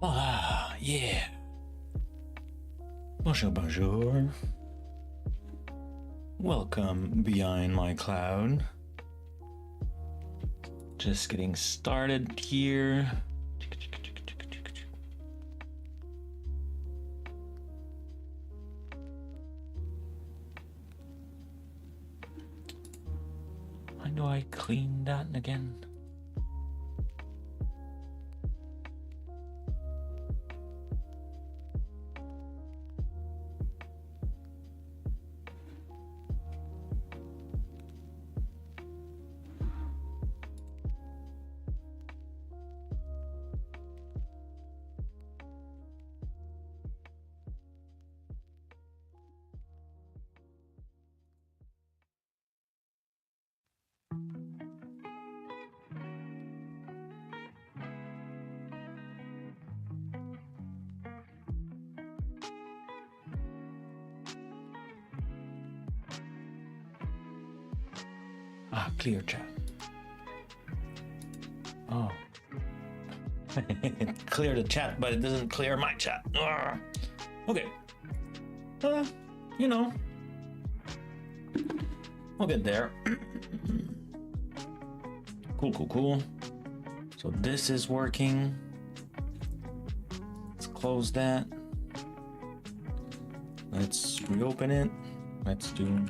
Ah, yeah. Bonjour, bonjour. Welcome behind my cloud. Just getting started here. How do I clean that again? Ah, clear chat. Oh. It cleared the chat, but it doesn't clear my chat. Arrgh. Okay. You know. We'll get there. Cool. So this is working. Let's close that. Let's reopen it. Let's do...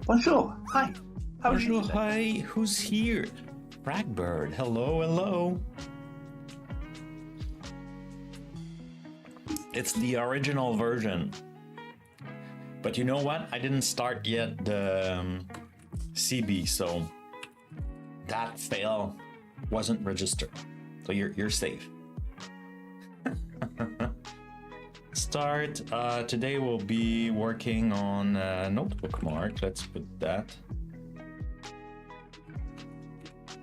Bonjour. Hi. How are you Bonjour, today? hi. Who's here? Fragbird. Hello. It's the original version. But you know what? I didn't start yet the CB, so that fail wasn't registered. So you're safe. Start. Today we'll be working on notebook mark. Let's put that.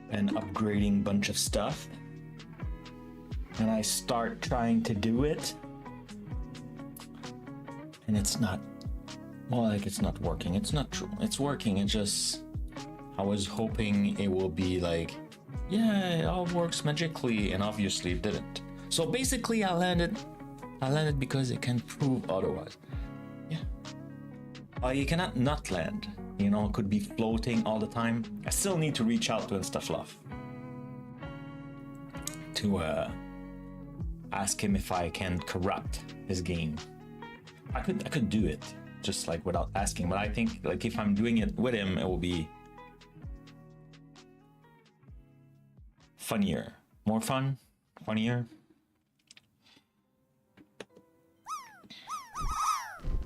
And upgrading bunch of stuff. And I start trying to do it. And it's not, well, like it's not working. It's not true. It's working. It just, I was hoping it will be like, yeah, it all works magically, and obviously it didn't. So basically I landed because it can prove otherwise. Yeah. You cannot not land. You know, it could be floating all the time. I still need to reach out to Instafluff to ask him if I can corrupt his game. I could do it just like without asking, but I think like if I'm doing it with him, it will be funnier, more fun, funnier.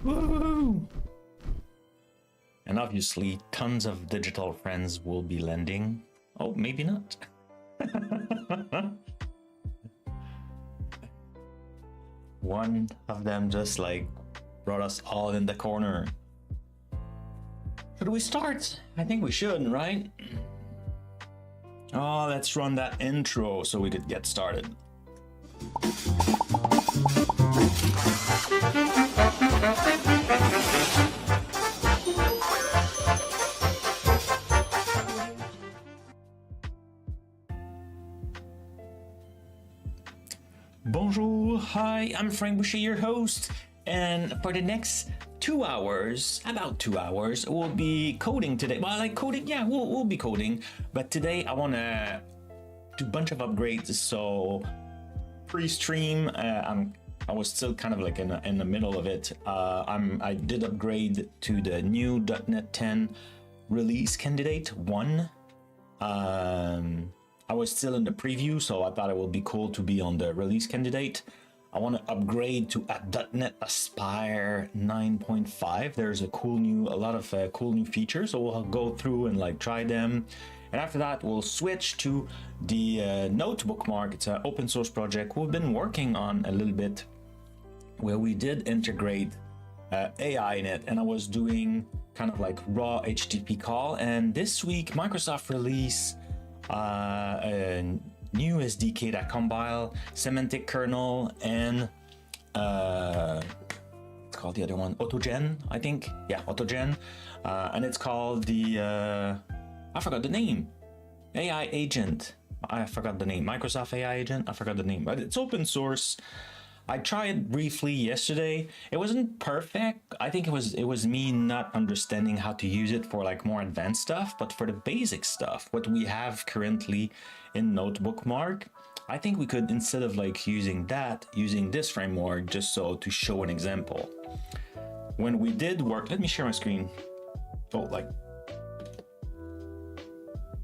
Woo! And obviously tons of digital friends will be lending. Oh, maybe not. One of them just like brought us all in the corner. Should we start? I think we should, right? Oh, let's run that intro so we could get started. Bonjour, hi, I'm Frank Boucher, your host, and for the next 2 hours, about 2 hours, we'll be coding today. Well, like coding, yeah, we'll be coding, but today I want to do a bunch of upgrades. So pre-stream, I was still kind of like in the middle of it. I did upgrade to the new .NET 10 release candidate 1. I was still in the preview, so I thought it would be cool to be on the release candidate. I want to upgrade to a .NET Aspire 9.5. There's a lot of cool new features, so we'll go through and like try them. And after that, we'll switch to the notebook mark. It's an open source project we've been working on a little bit, where we did integrate AI in it, and I was doing kind of like raw HTTP call. And this week, Microsoft released a new SDK that compile semantic kernel and it's called the other one? Autogen, I think. Yeah, Autogen. And it's called the, I forgot the name. AI agent. I forgot the name. Microsoft AI agent. I forgot the name, but it's open source. I tried it briefly yesterday. It wasn't perfect. I think it was me not understanding how to use it for like more advanced stuff, but for the basic stuff, what we have currently in Notebookmark, I think we could, instead of like using this framework, just so to show an example. When we did work, let me share my screen. Oh, like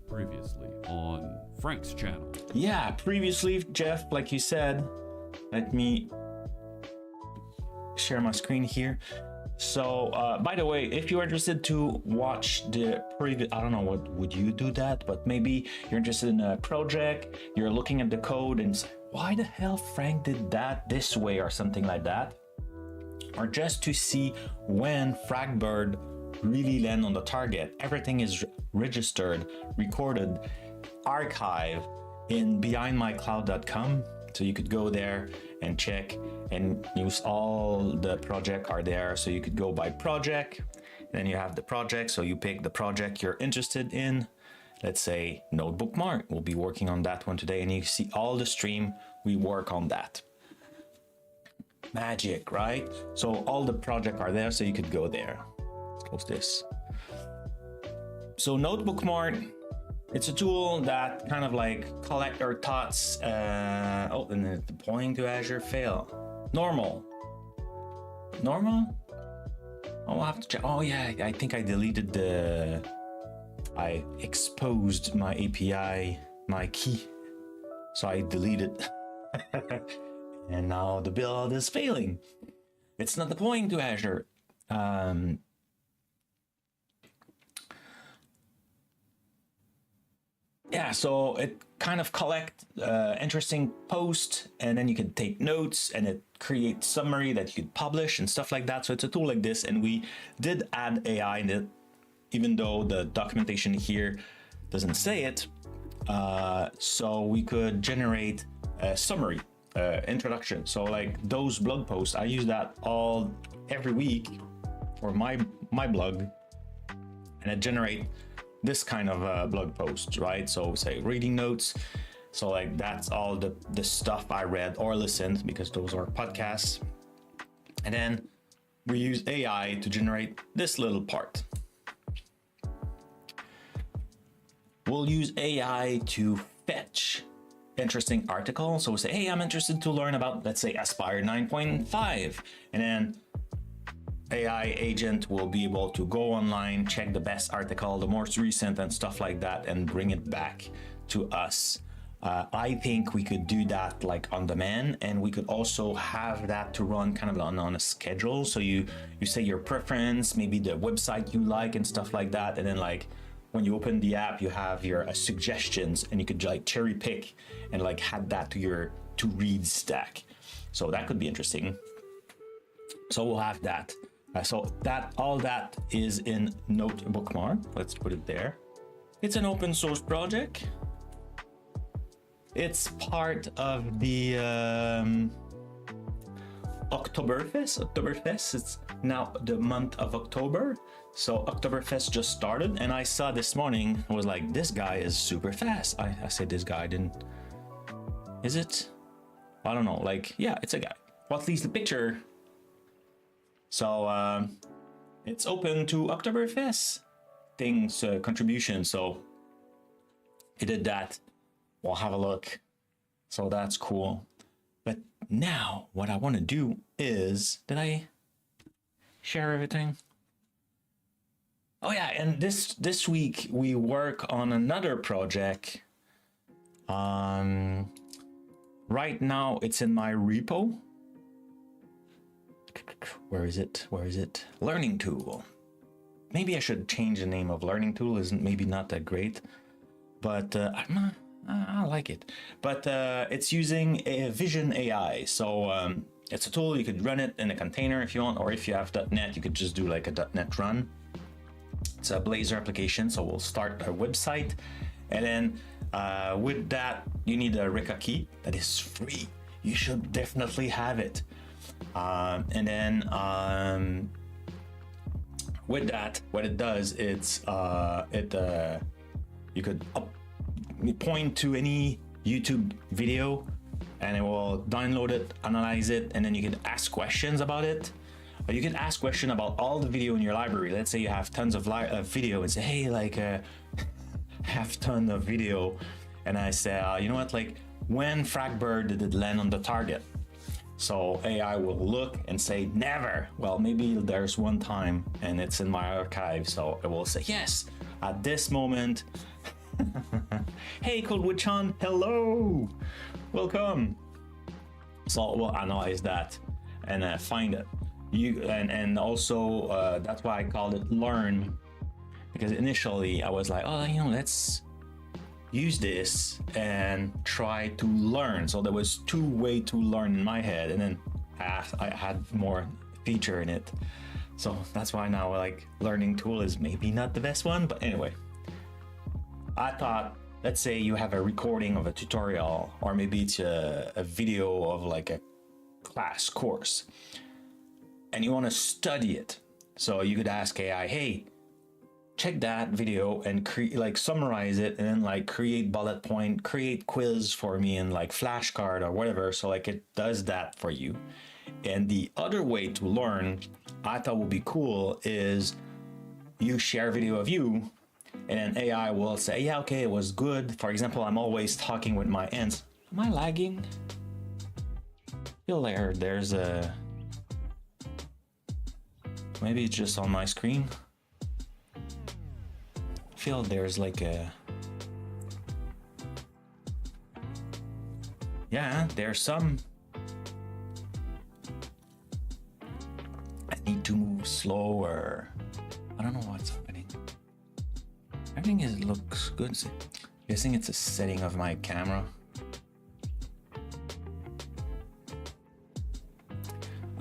previously on Frank's channel. Yeah, previously, Jeff, like you said. Let me share my screen here. So, by the way, if you're interested to watch the previous, I don't know, what would you do that? But maybe you're interested in a project, you're looking at the code and say, why the hell Frank did that this way or something like that? Or just to see when Fragbird really land on the target. Everything is registered, recorded, archived in behindmycloud.com. So you could go there and check and use all the project are there. So you could go by project, then you have the project. So you pick the project you're interested in. Let's say Notebookmark. We'll be working on that one today, and you see all the stream. We work on that. Magic, right? So all the projects are there, so you could go there. Let's close this. So Notebookmark. It's a tool that kind of like collect our thoughts. Oh, and the deploying to Azure fail. Normal. Oh, I'll have to check. Oh yeah, I think I deleted I exposed my API, my key. So I deleted. And now the build is failing. It's not deploying to Azure. Yeah, so it kind of collect interesting posts, and then you can take notes, and it creates summary that you could publish and stuff like that. So it's a tool like this, and we did add AI in it, even though the documentation here doesn't say it. So we could generate a summary, introduction. So like those blog posts, I use that every week for my blog, and it generate this kind of blog post, right? So say reading notes. So like that's all the stuff I read or listened, because those are podcasts. And then we use AI to generate this little part. We'll use AI to fetch interesting articles. So we'll say, hey, I'm interested to learn about, let's say, Aspire 9.5. And then AI agent will be able to go online, check the best article, the most recent and stuff like that, and bring it back to us. I think we could do that like on demand, and we could also have that to run kind of on a schedule. So you say your preference, maybe the website you like and stuff like that. And then like when you open the app, you have your suggestions, and you could like cherry pick and like add that to your to read stack. So that could be interesting. So we'll have that. So that all that is in Notebookmark. Let's put it there. It's an open source project. It's part of the Oktoberfest. It's now the month of October. So Oktoberfest just started, and I saw this morning, I was like, this guy is super fast. I said this guy didn't. Is it? I don't know. Like, yeah, it's a guy. Well, at least the picture. So it's open to Oktoberfest things, contribution. So he did that. We'll have a look. So that's cool. But now what I want to do is, did I share everything? Oh yeah, and this week we work on another project. Right now it's in my repo. Where is it? Learning tool. Maybe I should change the name of learning tool. Isn't maybe not that great, but I like it. But it's using a Vision AI. So it's a tool. You could run it in a container if you want, or if you have .NET, you could just do like a .NET run. It's a Blazor application. So we'll start a website, and then with that, you need a Reka key that is free. You should definitely have it. And then with that, what it does, you could point to any YouTube video and it will download it, analyze it, and then you can ask questions about it. Or you can ask questions about all the video in your library. Let's say you have tons of video and say, hey, like have ton of video, and I say, you know what, like when Fragbird did it land on the target? So AI will look and say never. Well, maybe there's one time and it's in my archive, so it will say yes at this moment. Hey, Coldwood-chan, hello, welcome. So we'll analyze that and find it. And also that's why I called it learn, because initially I was like, oh, you know, let's use this and try to learn. So there was two ways to learn in my head, and then I had more feature in it. So that's why now like learning tool is maybe not the best one, but anyway. I thought, let's say you have a recording of a tutorial, or maybe it's a video of like a class course, and you want to study it. So you could ask AI, hey, check that video and like summarize it, and then like create bullet point, create quiz for me in like flashcard or whatever. So like it does that for you. And the other way to learn I thought would be cool is you share video of you, and then AI will say, yeah, okay, it was good. For example, I'm always talking with my hands. Am I lagging? Feel there's a, maybe it's just on my screen. Feel there's like a, yeah, there's some. I need to move slower. I don't know what's happening. Everything looks good. Guessing it's a setting of my camera.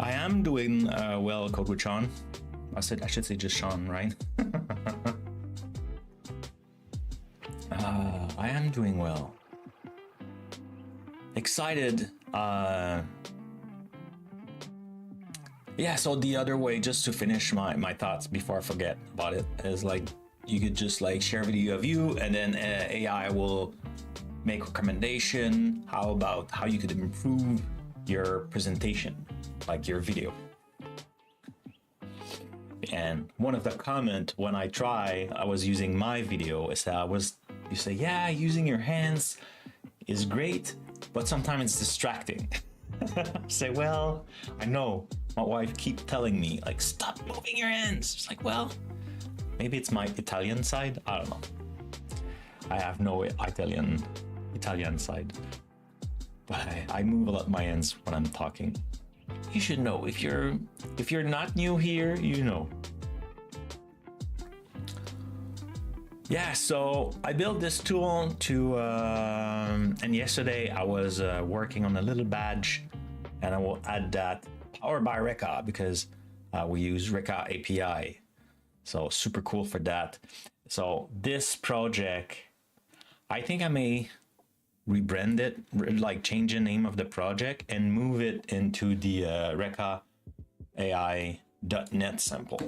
I am doing well, Kogu-chan. I should say just Sean, right? I am doing well. Excited. Yeah, so the other way, just to finish my thoughts before I forget about it, is like you could just like share video of you, and then AI will make recommendation about how you could improve your presentation, like your video. And one of the comment when I was using my video is that you say, yeah, using your hands is great, but sometimes it's distracting. Say, well, I know my wife keep telling me like, stop moving your hands. It's like, well, maybe it's my Italian side. I don't know. I have no Italian side, but I move a lot my hands when I'm talking. You should know, if you're not new here, you know. Yeah, so I built this tool to, and yesterday I was working on a little badge, and I will add that powered by Reka, because we use Reka API. So super cool for that. So this project, I think I may rebrand it, like change the name of the project and move it into the Reka AI.NET sample.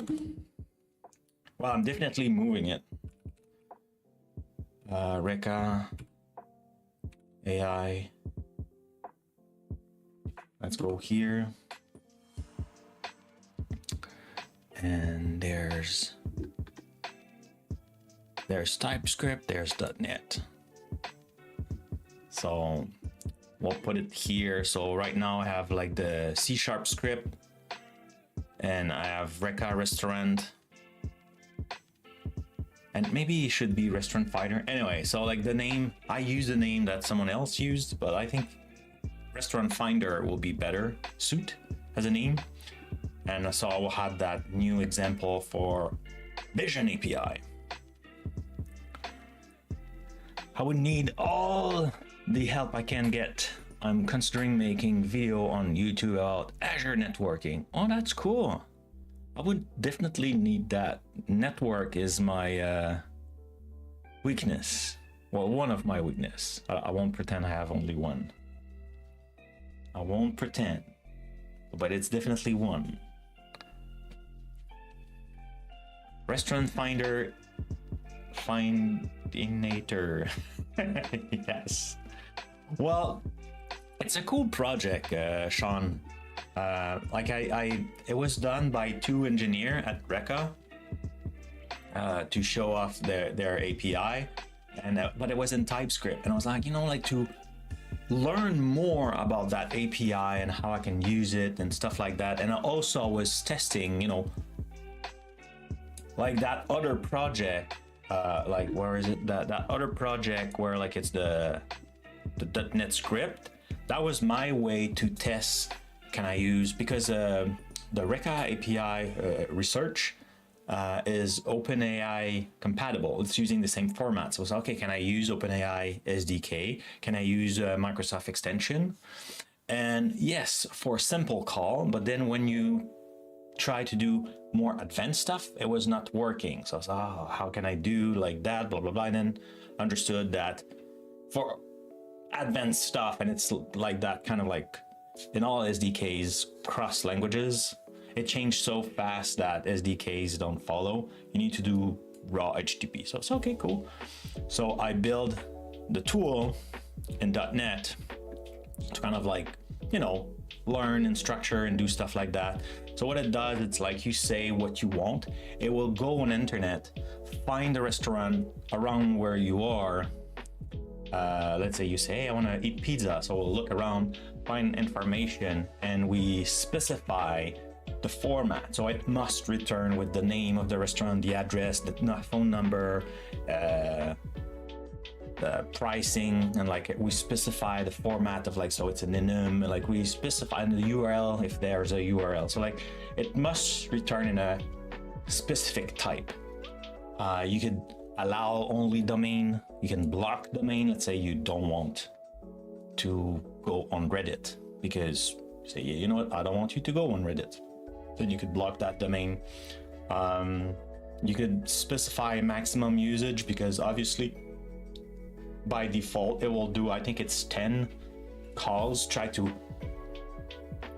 Well, I'm definitely moving it. Reka AI. Let's go here. And there's TypeScript, there's .NET. So we'll put it here. So right now I have like the C# script, and I have Reka restaurant, and maybe it should be restaurant finder. Anyway, so like the name, I use the name that someone else used, but I think restaurant finder will be better suit as a name. And so I will have that new example for Vision API. I would need all the help I can get. I'm considering making video on YouTube about Azure networking. Oh, that's cool. I would definitely need that. Network is my weakness. Well, one of my weakness. I won't pretend I have only one. I won't pretend. but it's definitely one. Restaurant Finder Findinator. Yes. Well, it's a cool project, Sean. It was done by two engineers at Reka to show off their API, and but it was in TypeScript, and I was like, you know, like to learn more about that API and how I can use it and stuff like that. And I also was testing, you know, like that other project, like where is it? That other project where like it's the .NET script. That was my way to test. Can I use, because the Reka API research is OpenAI compatible. It's using the same format. So it's okay, can I use OpenAI SDK? Can I use Microsoft extension? And yes, for a simple call, but then when you try to do more advanced stuff, it was not working. So I was, oh, how can I do like that, blah, blah, blah. And then understood that for advanced stuff, and it's like that kind of like in all SDKs, cross languages, it changed so fast that SDKs don't follow. You need to do raw HTTP. So it's okay, cool. So I build the tool in .NET to kind of like, you know, learn and structure and do stuff like that. So what it does, it's like you say what you want. It will go on internet, find a restaurant around where you are. Let's say you say, hey, I want to eat pizza. So we'll look around, find information, and we specify the format. So it must return with the name of the restaurant, the address, the phone number, the pricing, and like we specify the format of like, so it's an enum, like we specify the URL if there's a URL. So like it must return in a specific type. You could allow only domain, you can block domain. Let's say you don't want to go on Reddit because say, you know what, I don't want you to go on Reddit. Then you could block that domain. You could specify maximum usage because obviously by default it will do, I think it's 10 calls, try to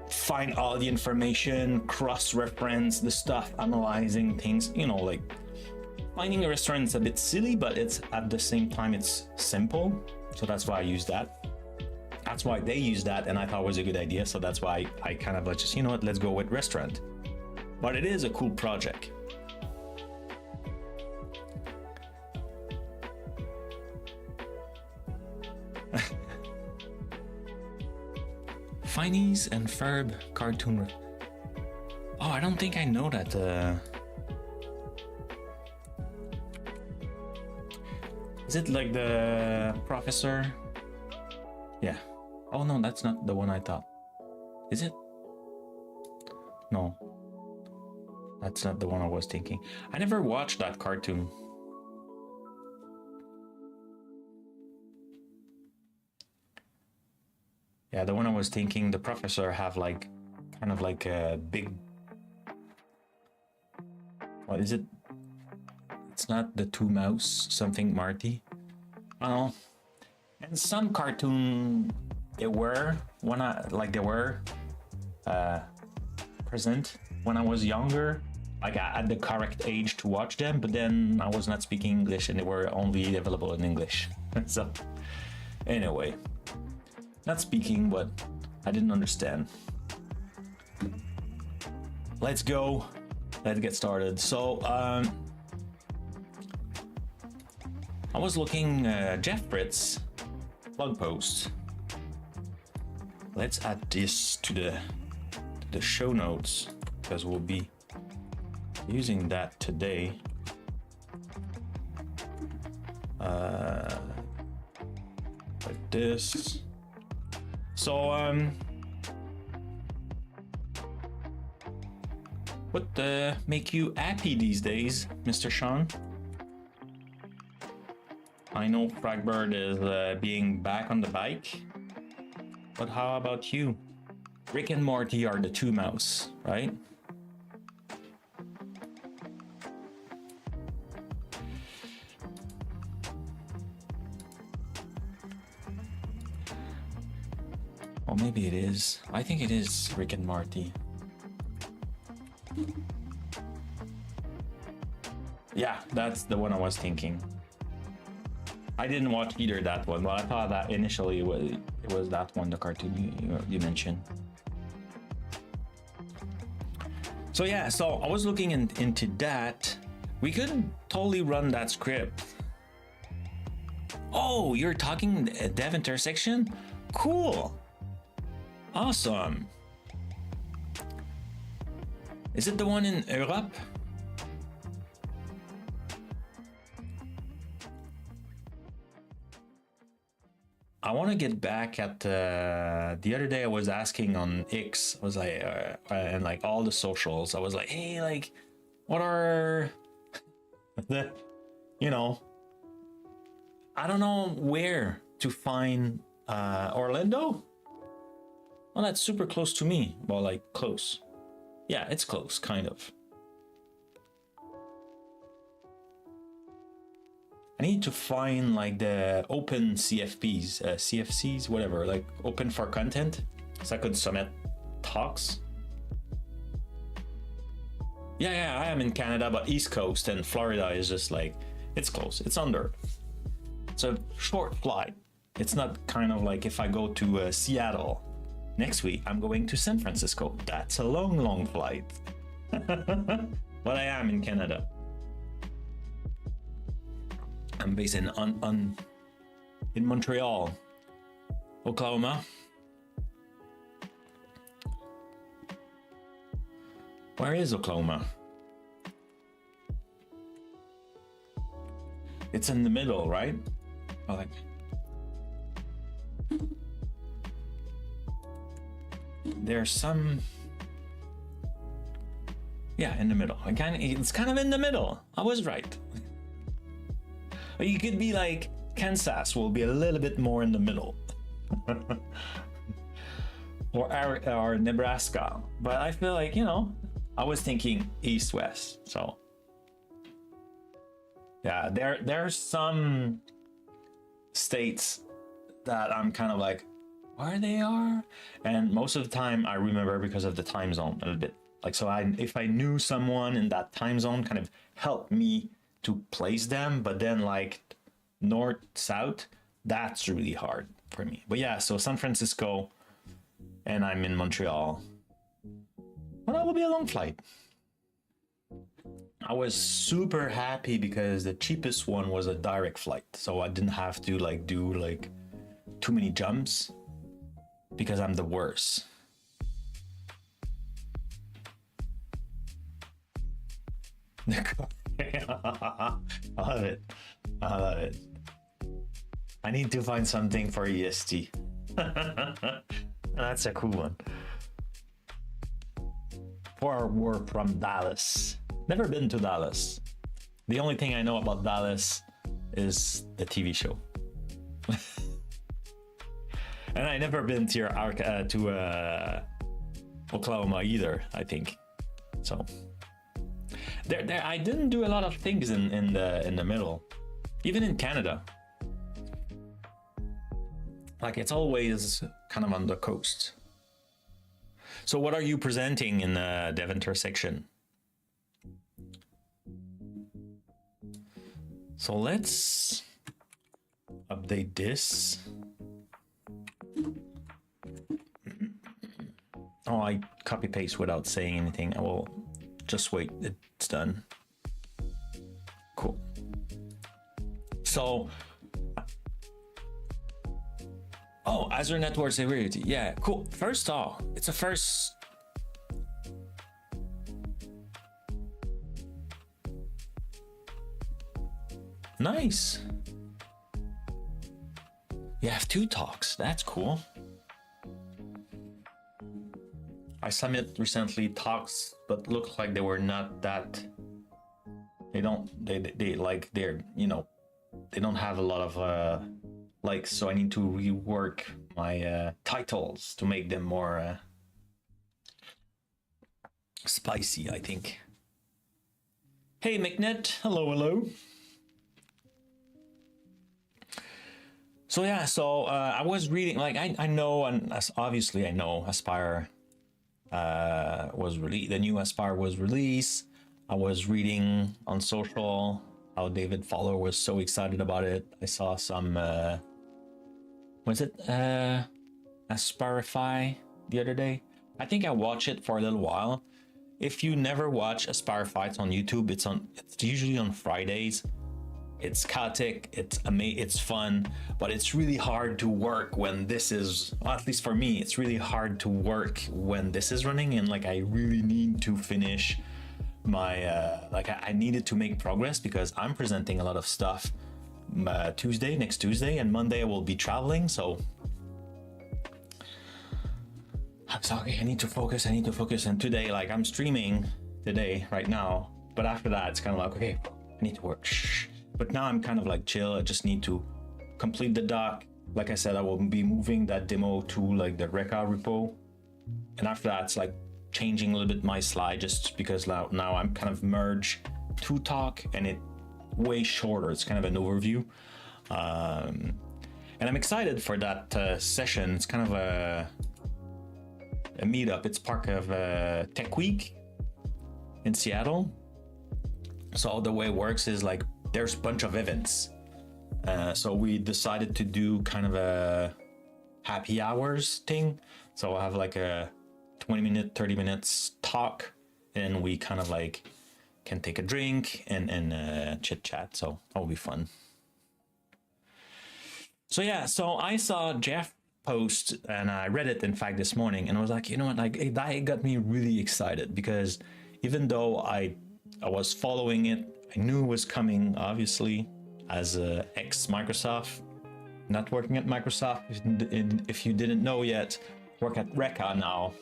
find all the information, cross-reference the stuff, analyzing things, you know, like finding a restaurant is a bit silly, but it's at the same time it's simple. So that's why I use that. That's why they use that, and I thought it was a good idea. So that's why I kind of like, just, you know what, let's go with restaurant. But it is a cool project. Phineas and Ferb cartoon. Oh, I don't think I know that. Is it like the professor? Yeah. Oh no, that's not the one I thought. Is it? No. That's not the one I was thinking. I never watched that cartoon. Yeah, the one I was thinking, the professor have like, kind of like a big... What is it? It's not the two mouse, something Marty. I don't know. And some cartoon, they were, when I, like they were present when I was younger. Like I had the correct age to watch them, but then I was not speaking English and they were only available in English. So anyway, not speaking, but I didn't understand. Let's go. Let's get started. So I was looking Jeff Fritz blog post. Let's add this to the show notes because we'll be using that today. Like this. So what make you happy these days, Mr. Sean? I know Fragbird is being back on the bike, but how about you? Rick and Morty are the two mouse, right? Or maybe maybe it is. I think it is Rick and Morty. Yeah, that's the one I was thinking. I didn't watch either that one, but I thought that initially it was that one, the cartoon you mentioned. So yeah, so I was looking into that. We could totally run that script. Oh, you're talking dev intersection? Cool. Awesome. Is it the one in Europe? I want to get back at the other day I was asking on X, was like and like all the socials, I was like, hey, like what are the, you know, I don't know where to find Orlando. Well, that's super close to me. Well, like close. Yeah, it's close, kind of. I need to find like the open CFPs, CFCs, whatever, like open for content, so I could submit talks. Yeah, I am in Canada, but East Coast, and Florida is just like, it's close, it's under. It's a short flight. It's not kind of like if I go to Seattle. Next week, I'm going to San Francisco. That's a long flight. But I am in Canada. I'm based in Montreal, Oklahoma. Where is Oklahoma? It's in the middle, right? Oh, like... There's some... Yeah, in the middle. It's kind of in the middle. I was right. Or you could be like, Kansas will be a little bit more in the middle. or Nebraska. But I feel like, you know, I was thinking east-west, so. Yeah, there's some states that I'm kind of like, where they are? And most of the time I remember because of the time zone a little bit. Like, so if I knew someone in that time zone, kind of helped me to place them, but then like north, south, that's really hard for me. But yeah, so San Francisco, and I'm in Montreal. Well, that will be a long flight. I was super happy because the cheapest one was a direct flight, so I didn't have to like do like too many jumps because I'm the worst. I love it. I love it. I need to find something for EST. That's a cool one. For work from Dallas. Never been to Dallas. The only thing I know about Dallas is the TV show. And I never been to Oklahoma either, I think. So there I didn't do a lot of things in the middle, even in Canada. Like, it's always kind of on the coast. So what are you presenting in the dev intersection? So let's update this. Oh, I copy paste without saying anything. I will just wait. It's done. Cool. So, oh, Azure Network Security. Yeah, cool. First off, it's a first. Nice. You have 2 talks. That's cool. I submit recently talks, but looked like they were not that. They like they're, you know, they don't have a lot of likes, so I need to rework my titles to make them more spicy, I think. Hey McNet, hello. So yeah, so I was reading, like I know, and obviously I know Aspire was released. The new Aspire was released. I was reading on social how David Fowler was so excited about it. I saw some was it Aspirify the other day. I think I watched it for a little while. If you never watch Aspire Fights on YouTube, it's usually on Fridays. It's chaotic, it's fun, but it's really hard to work when this is, well, at least for me, it's really hard to work when this is running, and like I really need to finish my like I needed to make progress because I'm presenting a lot of stuff next Tuesday, and Monday I will be traveling, so I'm sorry, I need to focus, and today, like I'm streaming today right now, but after that it's kind of like, okay, I need to work. Shh. But now I'm kind of like chill. I just need to complete the doc. Like I said, I will be moving that demo to like the Reka repo. And after that, it's like changing a little bit my slide just because now I'm kind of merge to talk and it way shorter. It's kind of an overview. And I'm excited for that session. It's kind of a meetup. It's part of Tech Week in Seattle. So the way it works is like there's a bunch of events. So we decided to do kind of a happy hours thing. So I have like a 20-minute, 30 minutes talk, and we kind of like can take a drink and chit chat. So that will be fun. So yeah, so I saw Jeff post and I read it in fact this morning, and I was like, you know what, like that got me really excited because even though I was following it, I knew it was coming, obviously, as a ex-Microsoft, not working at Microsoft. If you didn't know yet, work at Reka now.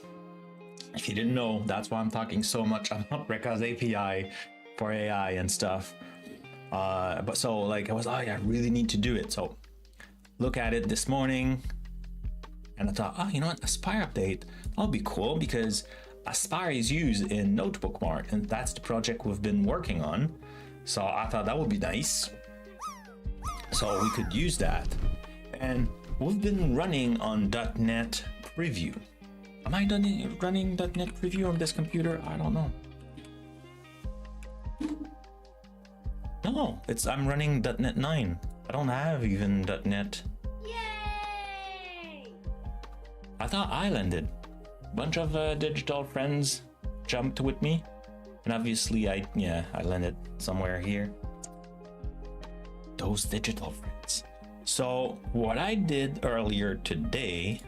If you didn't know, that's why I'm talking so much about Reka's API for AI and stuff. But so like I was like, I really need to do it. So look at it this morning, and I thought, oh, you know what, Aspire update, that'll be cool because Aspire is used in Notebook Mart, and that's the project we've been working on. So I thought that would be nice. So we could use that. And we've been running on .NET Preview. Am I running .NET Preview on this computer? I don't know. No, I'm running .NET 9. I don't have even .NET. Yay! I thought I landed. Bunch of digital friends jumped with me, and obviously I landed somewhere here. Those digital friends. So what I did earlier today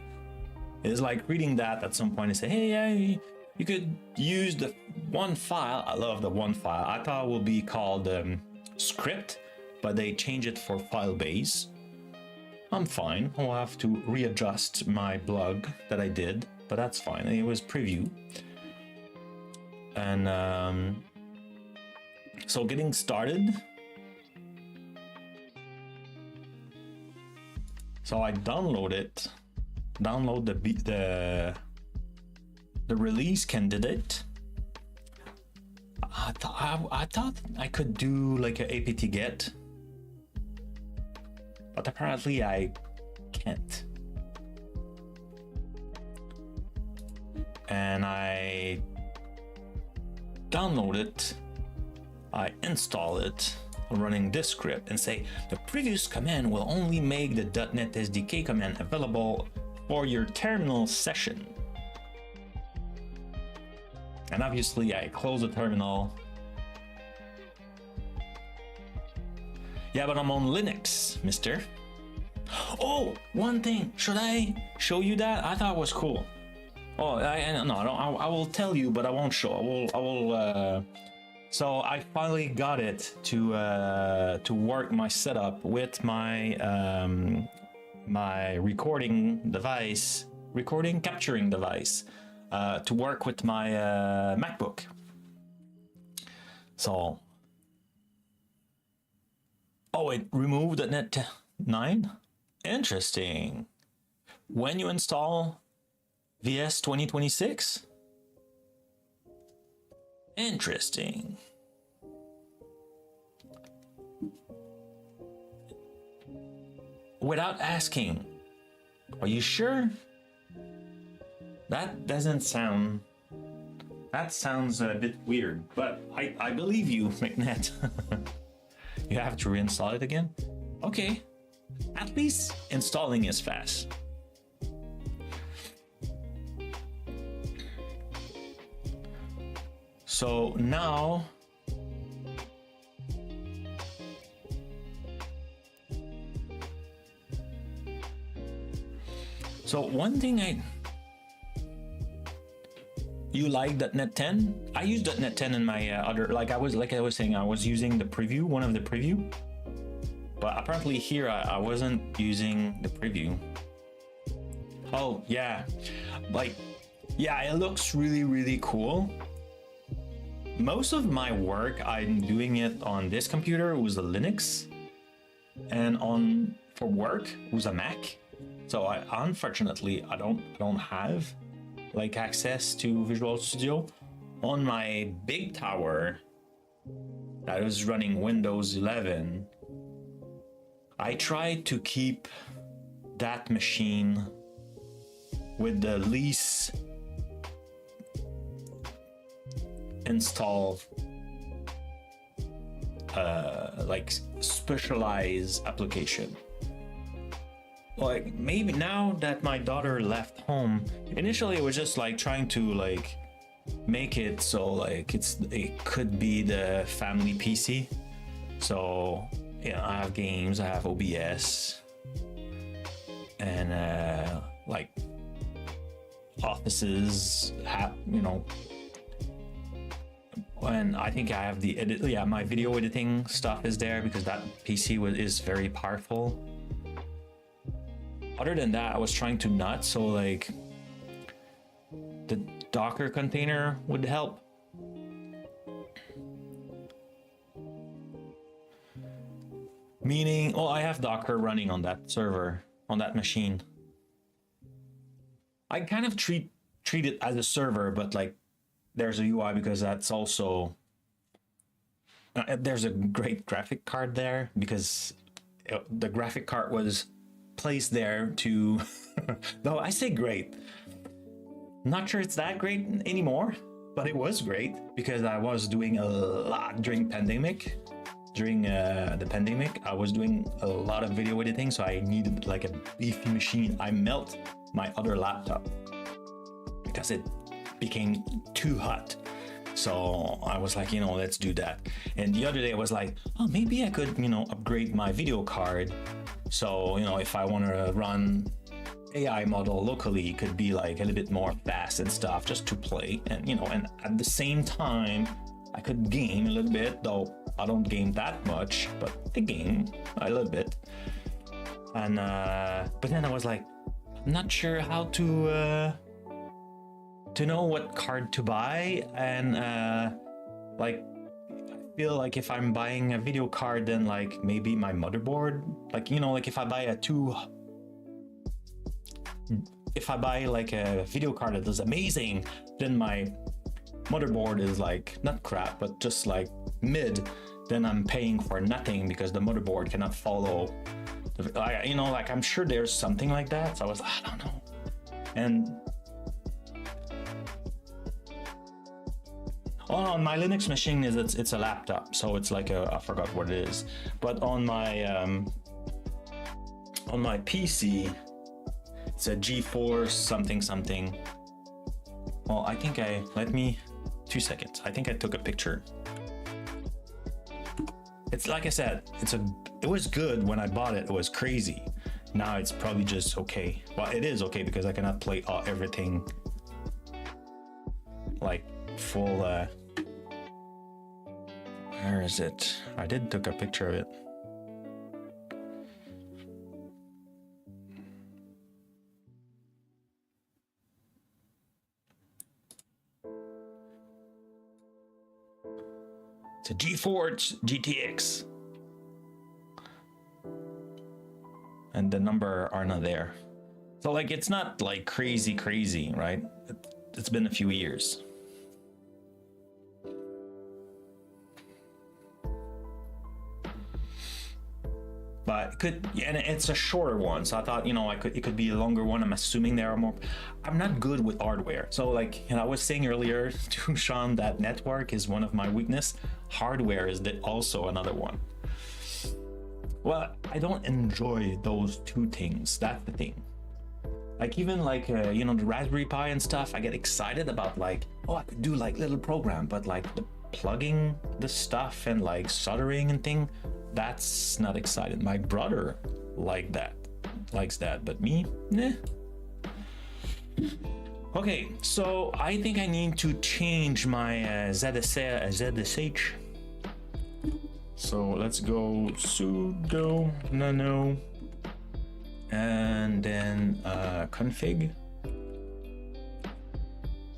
is like reading that at some point and say, hey, yeah, you could use the one file. I love the one file. I thought it would be called script, but they change it for file base. I'm fine. I'll have to readjust my blog that I did, but that's fine. It was preview. And so getting started. So I download the release candidate. I thought I could do like an apt get, but apparently I can't. And I download it, I install it, running this script, and say the previous command will only make the .NET SDK command available for your terminal session. And obviously I close the terminal. Yeah, but I'm on Linux, mister. Oh, one thing, should I show you that? I thought it was cool. Oh, I will tell you, but I won't show. I will. So I finally got it to work my setup with my my capturing device to work with my MacBook. So, oh, it removed the .NET 9. Interesting. When you install VS 2026. Interesting. without asking. Are you sure? That doesn't sound... That sounds a bit weird, but I believe you, McNet. You have to reinstall it again? Okay. At least installing is fast. So now... So one thing you like .NET 10? I use .NET 10 in my other, like I was saying, I was using the preview, one of the preview, but apparently here I wasn't using the preview. Oh yeah, like, yeah, it looks really, really cool. Most of my work, I'm doing it on this computer, it was a Linux, and for work, it was a Mac. So unfortunately, I don't have like access to Visual Studio. On my big tower that was running Windows 11, I tried to keep that machine with the least install like specialized application. Like maybe now that my daughter left home, initially it was just like trying to like make it so like it could be the family PC. So yeah, I have games, I have OBS, and like offices have, you know, and I think I have the edit, yeah, my video editing stuff is there because that PC is very powerful. Other than that, I was trying to not, so like the Docker container would help. Meaning, oh, I have Docker running on that server, on that machine. I kind of treat it as a server, but like there's a UI because that's also, there's a great graphic card there because the graphic card was placed there to no, I say great, not sure it's that great anymore, but it was great because I was doing a lot during the pandemic. I was doing a lot of video editing, so I needed like a beefy machine. I melt my other laptop because it became too hot. So I was like, you know, let's do that. And the other day I was like, oh, maybe I could, you know, upgrade my video card. So, you know, if I want to run AI model locally, it could be like a little bit more fast and stuff just to play. And, you know, and at the same time, I could game a little bit, though I don't game that much, but I game a little bit. And, but then I was like, I'm not sure how to know what card to buy. And, like, I feel like if I'm buying a video card, then like maybe my motherboard, like, you know, like if I buy like a video card that is amazing, then my motherboard is like not crap, but just like mid, then I'm paying for nothing because the motherboard cannot follow. You know, like I'm sure there's something like that. So I was like, I don't know. And on my Linux machine it's a laptop, so it's like I forgot what it is. But on my PC, it's a G4 something. Well, I think let me 2 seconds. I think I took a picture. It's like I said, it was good when I bought it. It was crazy. Now it's probably just okay. Well, it is okay because I cannot play everything like full. Where is it? I did took a picture of it. It's a G4 GTX. And the number are not there. So like, it's not like crazy, right? It's been a few years. but it could, and it's a shorter one, so I thought, you know, it could be a longer one. I'm assuming there are more. I'm not good with hardware, so like, you know, I was saying earlier to Sean that network is one of my weakness. Hardware is also another one. Well, I don't enjoy those two things. That's the thing. Like even like you know, the Raspberry Pi and stuff, I get excited about like, oh, I could do like little program, but like the plugging the stuff and like soldering and thing, that's not exciting. My brother likes that, but me, nah. Okay, so I think I need to change my ZSH. So let's go sudo nano and then config,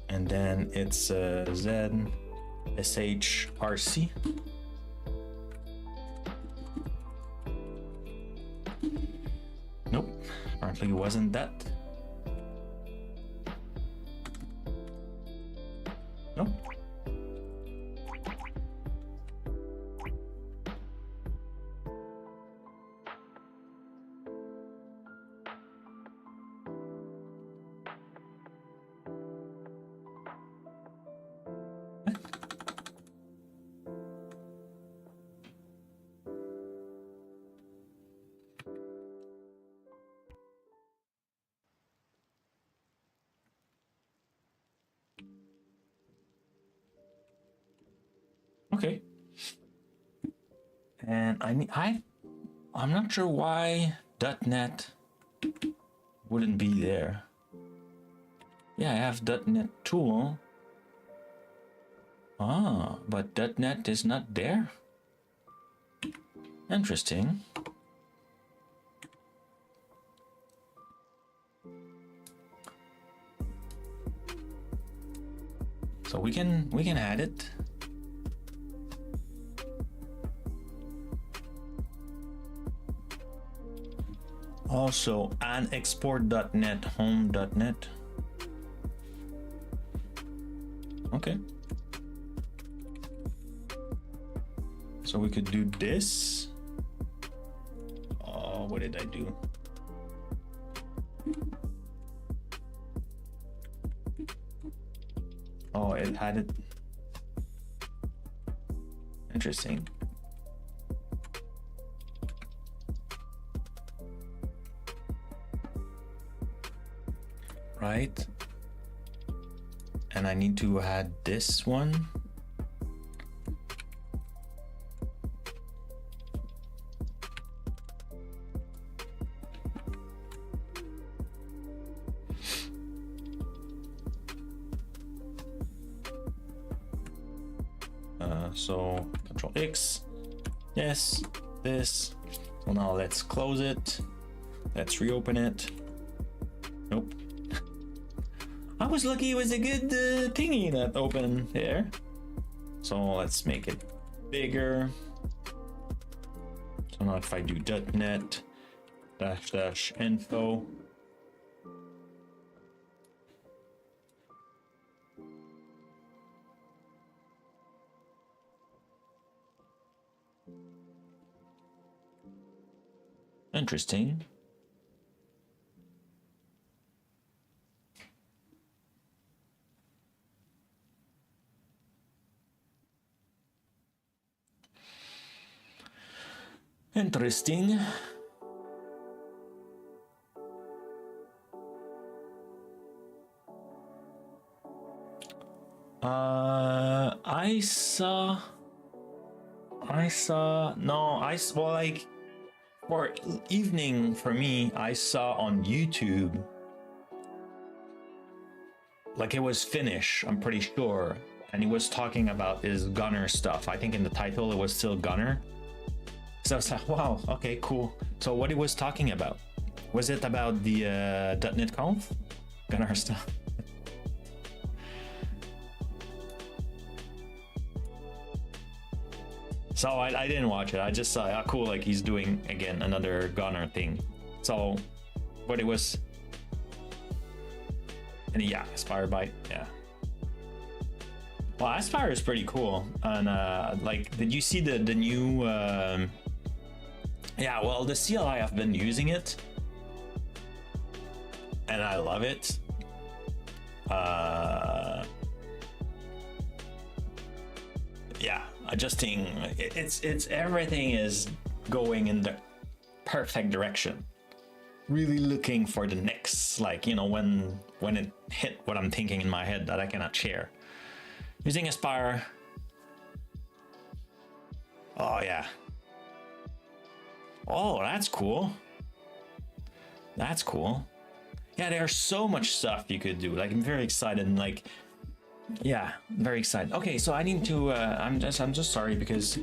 and then it's ZSHRC. Nope, apparently it wasn't that. Nope. Okay. And I'm not sure why .NET wouldn't be there. Yeah, I have .NET tool. Ah, but .NET is not there. Interesting. So we can add it. Also, and export.net home.net. Okay. So we could do this. Oh, what did I do? Oh, it had it. Interesting. Right, and I need to add this one. So Control X, yes, this. So now let's close it. Let's reopen it. Nope. I was lucky it was a good thingy that opened there. So let's make it bigger. So now if I do .NET -- info. Interesting. Interesting. Well, like for evening for me, I saw on YouTube, like it was Finnish, I'm pretty sure, and he was talking about his gunner stuff. I think in the title it was still gunner. So I was like, wow, okay, cool. So what he was talking about, was it about the .NET Conf? Gunner stuff. So I didn't watch it. I just saw, oh, cool, like he's doing, again, another gunner thing. So, but it was, and yeah, Aspire Byte, yeah. Well, Aspire is pretty cool. And like, did you see the new Yeah, well, the CLI, I've been using it, and I love it. Yeah, adjusting, it's everything is going in the perfect direction. Really looking for the next, like, you know, when it hit what I'm thinking in my head that I cannot share. Using Aspire. Oh yeah. Oh, that's cool. That's cool. Yeah, there's so much stuff you could do. Like, I'm very excited and like, yeah, very excited. Okay, so I need to. I'm just sorry because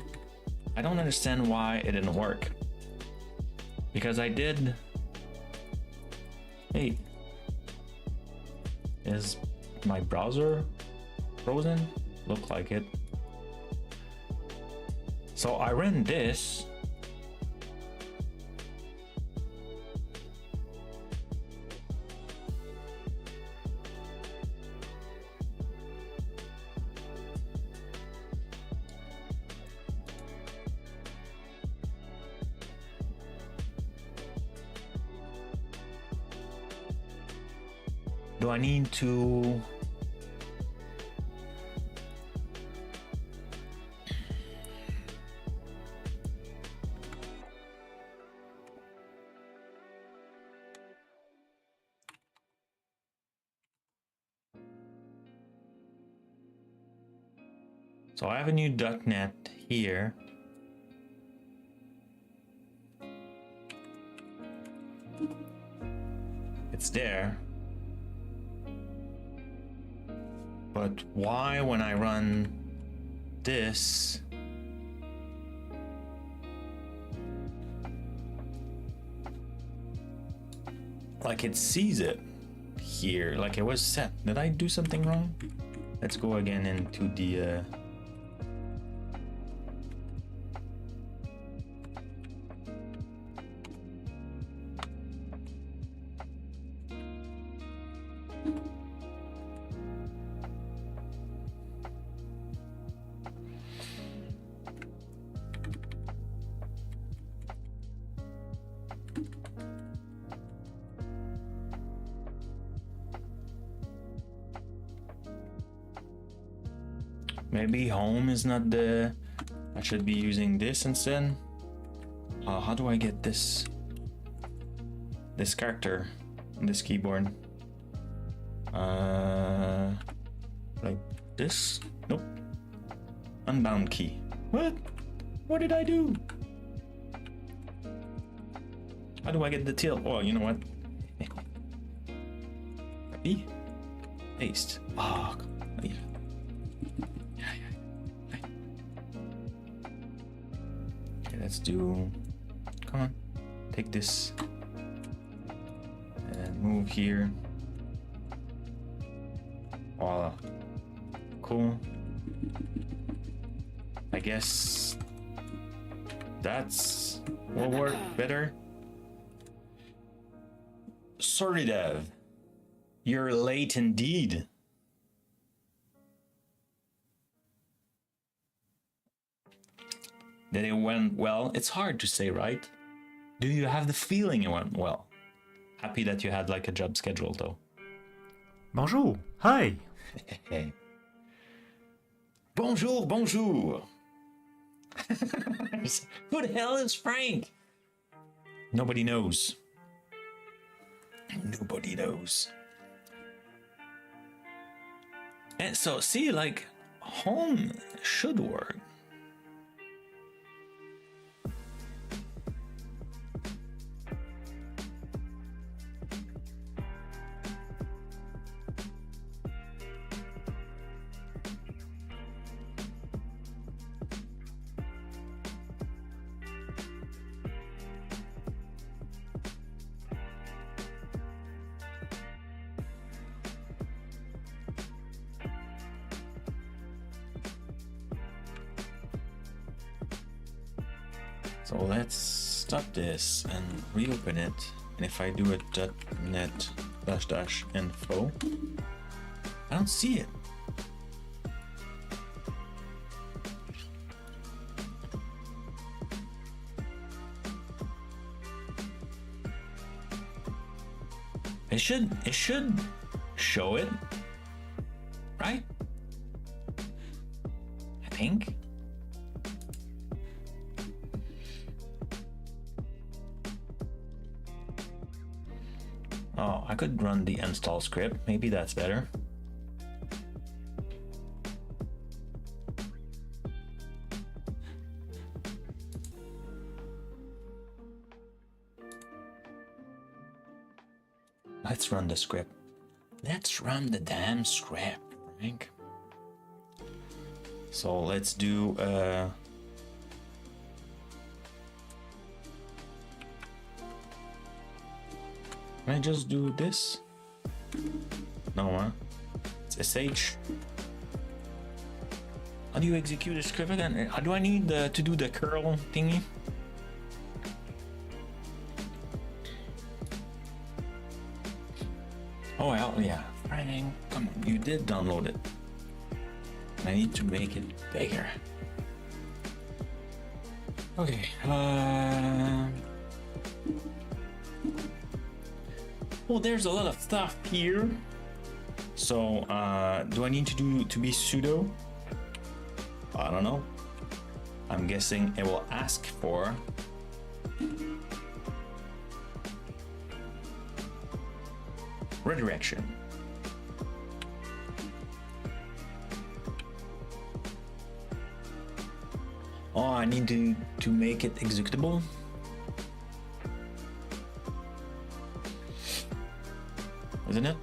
I don't understand why it didn't work. Because I did. Hey, is my browser frozen? Look like it. So I ran this. Do I need to? So I have a new .NET here. It's there. But why when I run this, like it sees it here, like it was set. Did I do something wrong? Let's go again into the maybe home is not the. I should be using this instead. How do I get this character on this keyboard? Like this? Nope. Unbound key. What? What did I do? How do I get the tilt? Oh, you know what? Copy. Paste. Oh, yeah. Okay, let's do. Come on. Take this. And move here. Voila. Cool. I guess that's will work better. Sorry, Dev. You're late indeed. That it went well? It's hard to say, right? Do you have the feeling it went well? Happy that you had like a job schedule though. Bonjour. Hi. Bonjour, bonjour. Who the hell is Frank? Nobody knows. Nobody knows. And so, see, like, home should work. So let's stop this and reopen it. And if I do it .net --info, I don't see it. should show it, right? I think. Oh, I could run the install script. Maybe that's better. Let's run the script. Let's run the damn script, Frank. So let's do can I just do this? No, huh? It's SH. How do you execute a script again? Do I need to do the curl thingy? Oh well, yeah. Frank, come on, you did download it. I need to make it bigger. Okay. Well, there's a lot of stuff here. So, do I need to be sudo? I don't know. I'm guessing it will ask for redirection. Oh, I need to make it executable. Isn't it?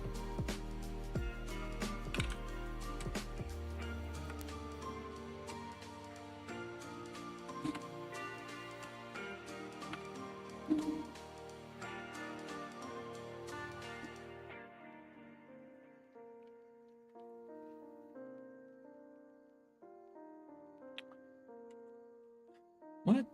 What?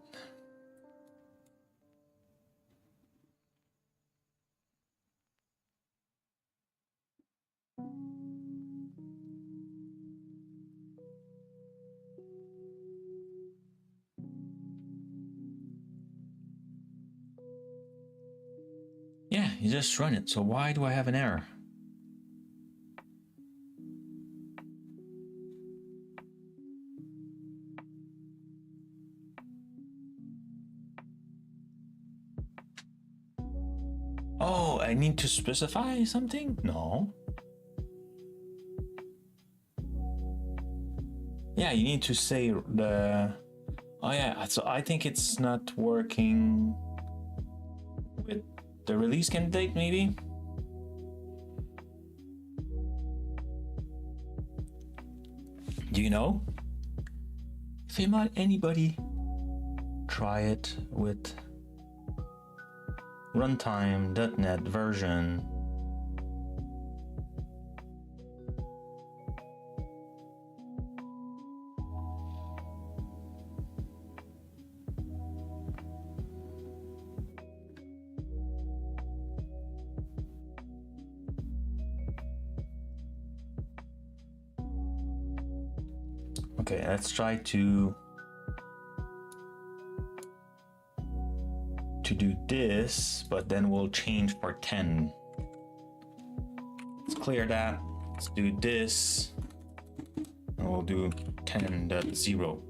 Yeah, you just run it. So why do I have an error? Oh, I need to specify something? No. Yeah, you need to say the... Oh yeah, so I think it's not working with the release candidate, maybe? Do you know? If anybody try it with runtime.NET version. Okay, let's try to do this, but then we'll change for 10. Let's clear that. Let's do this. And we'll do 10.0.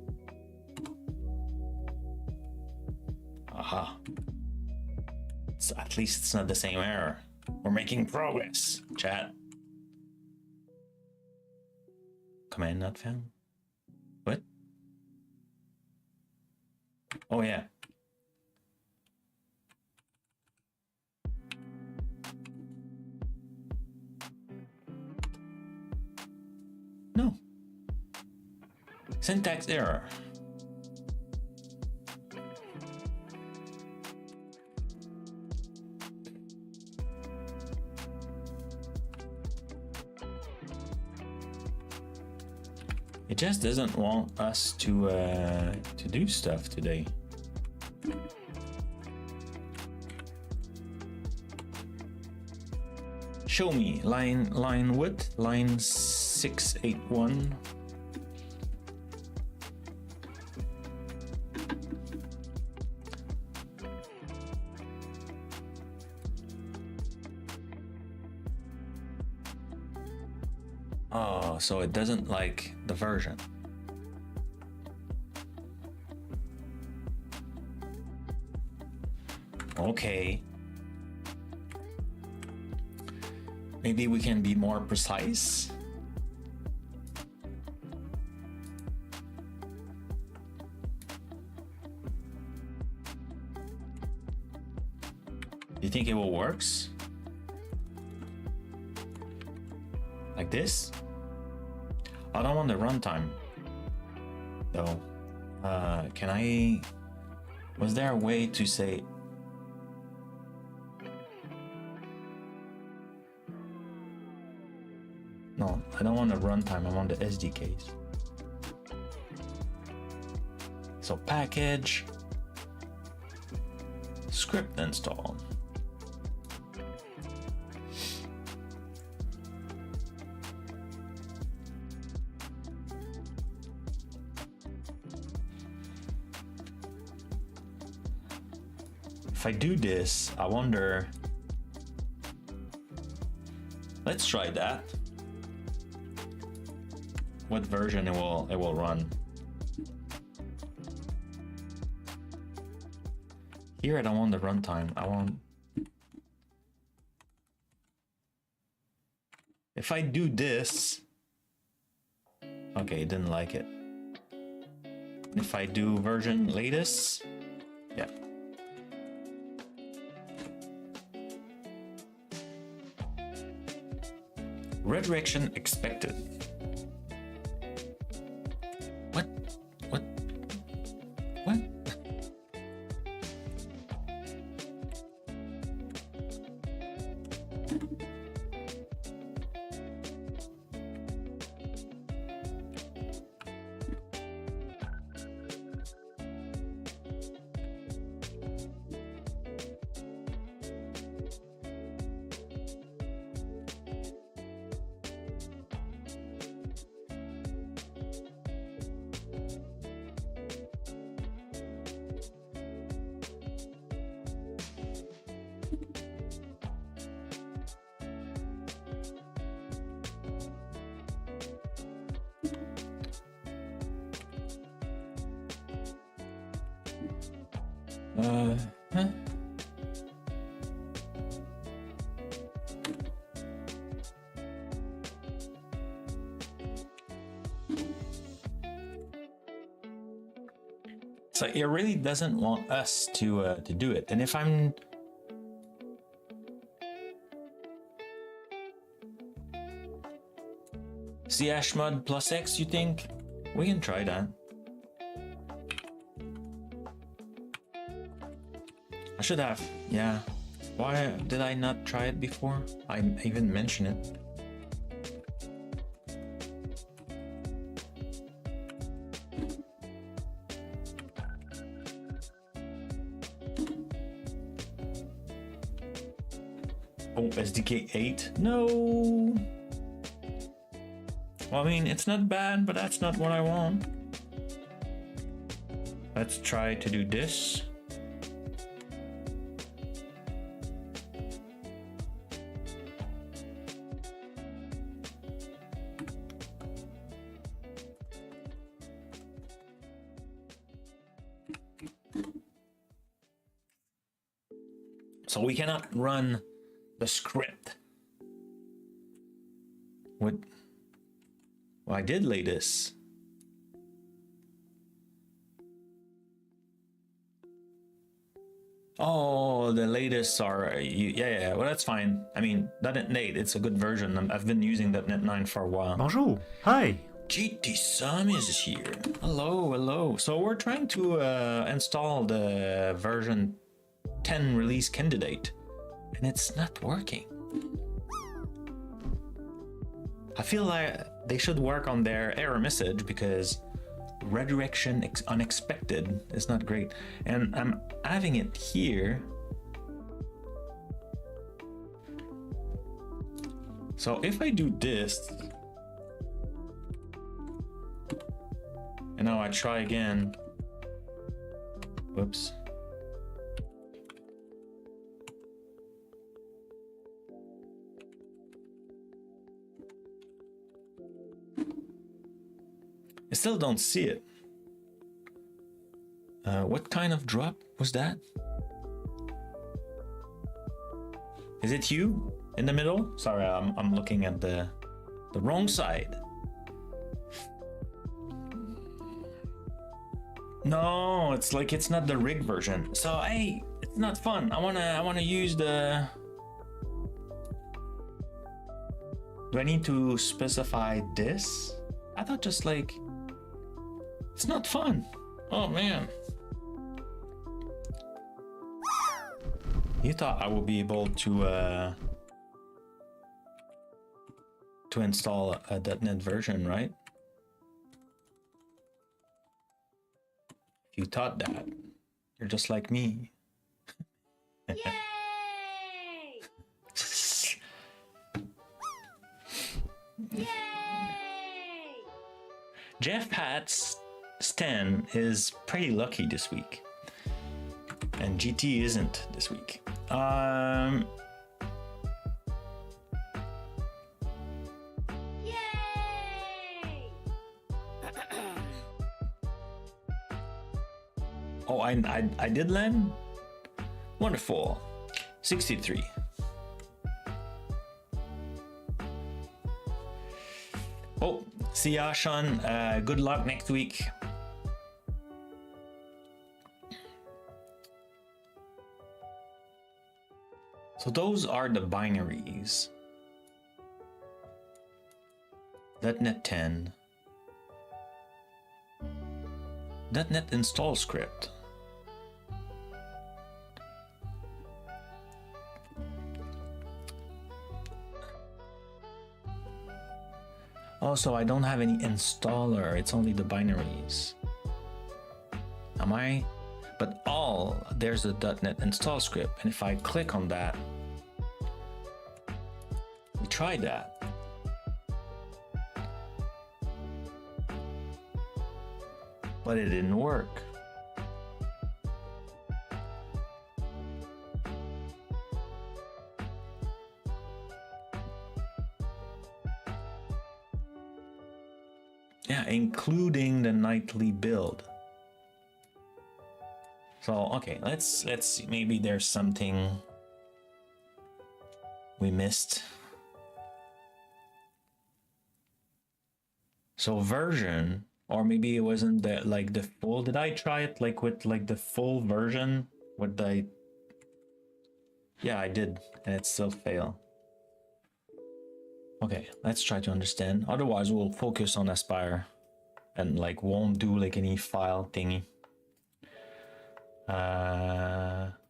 Aha. At least it's not the same error. We're making progress, chat. Command not found. What? Oh yeah. No. Syntax error. It just doesn't want us to do stuff today. Show me line width, line 681. so it doesn't like the version. Okay. Maybe we can be more precise. You think it will works? Like this? I don't want the runtime though. Can I? Was there a way to say? No, I don't want the runtime. I want the SDKs. So package, script install. If I do this, I wonder. Let's try that. What version it will run. Here I don't want the runtime. I want. If I do this, okay, it didn't like it. If I do version latest, yeah. Redirection expected. What? What? What? Huh? So it really doesn't want us to do it. And if I'm chmod plus X, you think? We can try that. I should have, yeah. Why did I not try it before? I even mentioned it. Oh, SDK 8? No! Well, I mean, it's not bad, but that's not what I want. Let's try to do this. So we cannot run the script. What? Well, I did lay this. Oh, the latest are yeah. Well, that's fine. I mean, .NET 8, it's a good version. I've been using .NET 9 for a while. Bonjour. Hi. GT Sam is here. Hello. So we're trying to install the version 10 release candidate, and it's not working. I feel like they should work on their error message because redirection unexpected is not great. And I'm having it here. So if I do this, and now I try again. Whoops. I still don't see it. What kind of drop was that? Is it you in the middle? Sorry, I'm looking at the wrong side. No, it's like it's not the rig version. So hey, it's not fun. I wanna use the. Do I need to specify this? I thought just like it's not fun. Oh man. You thought I would be able to install a .NET version, right? If you thought that, you're just like me. Yay! Yay! Jeff Pat's Stan is pretty lucky this week. And GT isn't this week. Yay! Oh, I did land? Wonderful. 63. Oh, see ya, Sean. Good luck next week. So those are the binaries. .NET 10. .NET install script. Also, I don't have any installer, it's only the binaries. Am I? But there's a .NET install script, and if I click on that, we tried that. But it didn't work. Yeah, including the nightly build. So okay, let's see. Maybe there's something we missed. So version, or maybe it wasn't the full. Did I try it with the full version? Yeah, I did, and it still failed. Okay, let's try to understand. Otherwise, we'll focus on Aspire and won't do any file thingy.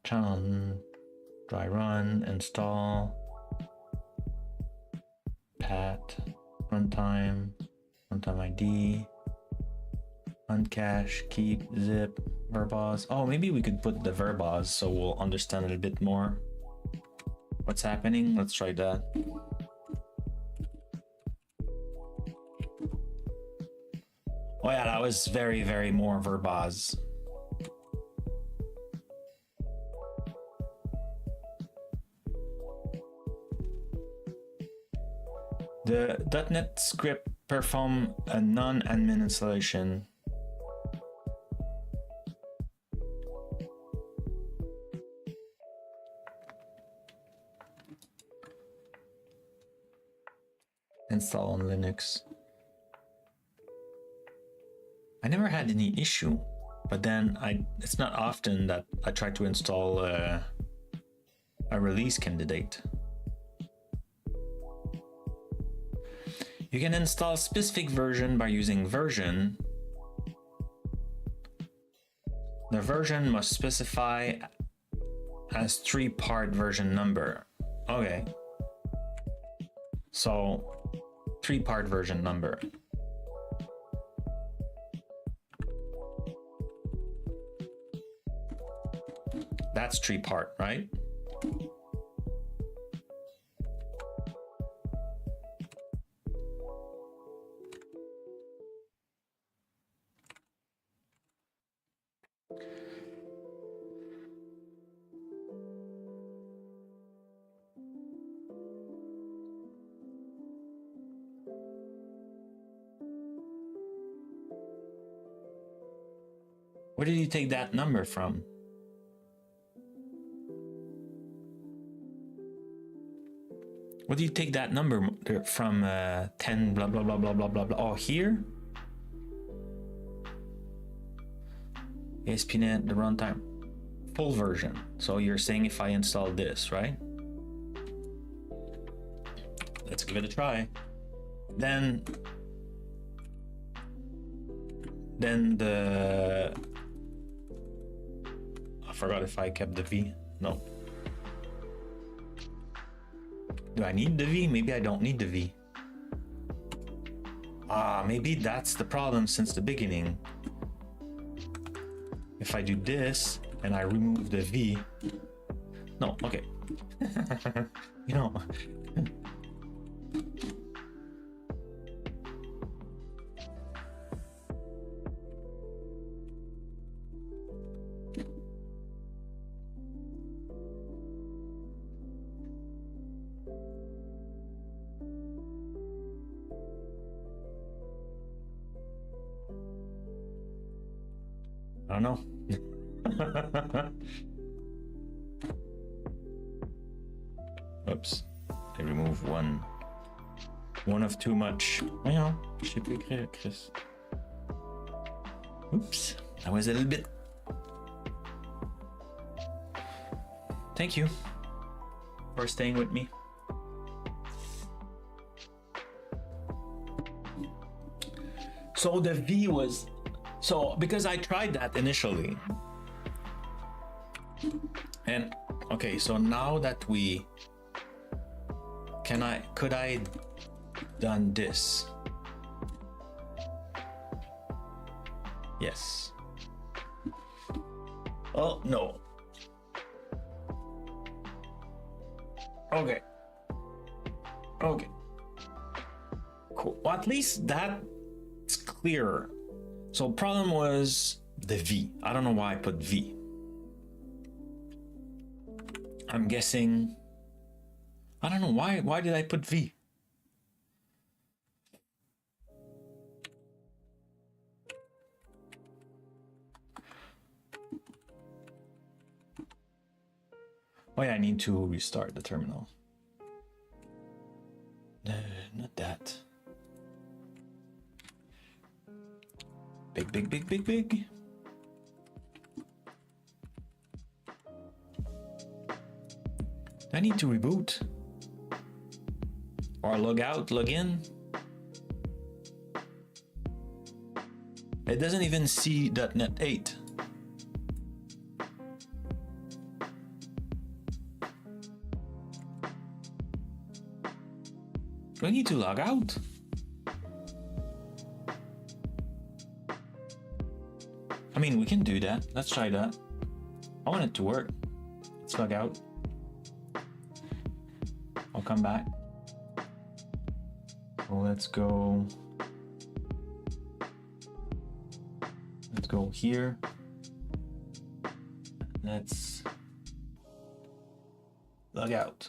Channel, dry run, install, pat, runtime ID, uncache, keep, zip, verbose. Oh, maybe we could put the verbose so we'll understand it a bit more. What's happening? Let's try that. Oh yeah, that was very, very more verbose. The .NET script perform a non-admin installation. Install on Linux. I never had any issue, but then it's not often that I try to install a release candidate. You can install specific version by using version. The version must specify as 3-part version number. Okay. So 3-part version number. That's 3-part, right? Where did you take that number from? Where do you take that number from? 10 blah blah blah blah blah blah blah. Oh, here? ASP.NET, the runtime. Full version. So you're saying if I install this, right? Let's give it a try. Then the... I forgot if I kept the V. No. Do I need the V? Maybe I don't need the V. Maybe that's the problem since the beginning. If I do this and I remove the V. No, okay. You know. I don't know. Oops. I remove one of too much. Voyons, je sais plus écrire, Chris. Oops. That was a little bit. Thank you for staying with me. So the V was... So, because I tried that initially. And, okay, so now that we... Could I done this? Yes. Oh, no. Okay. Okay. Cool. Well, at least that's clearer. So problem was the V. I don't know why I put V. I'm guessing... I don't know why. Why did I put V? Oh yeah, I need to restart the terminal. No, not that. Big, big, big, big, big. I need to reboot. Or log out, log in. It doesn't even see .NET 8. Do I need to log out? I mean, we can do that. Let's try that. I want it to work. Let's log out. I'll come back. So let's go here. Let's log out.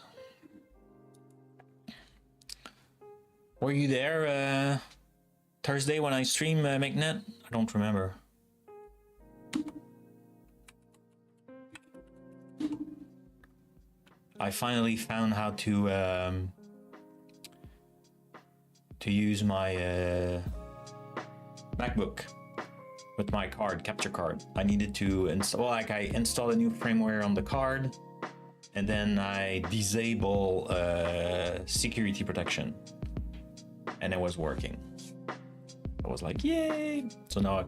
Were you there Thursday when I stream McNet? I don't remember. I finally found how to use my MacBook with my card, capture card. I needed to install, like I installed a new firmware on the card, and then I disable security protection, and it was working. I was like, yay! So now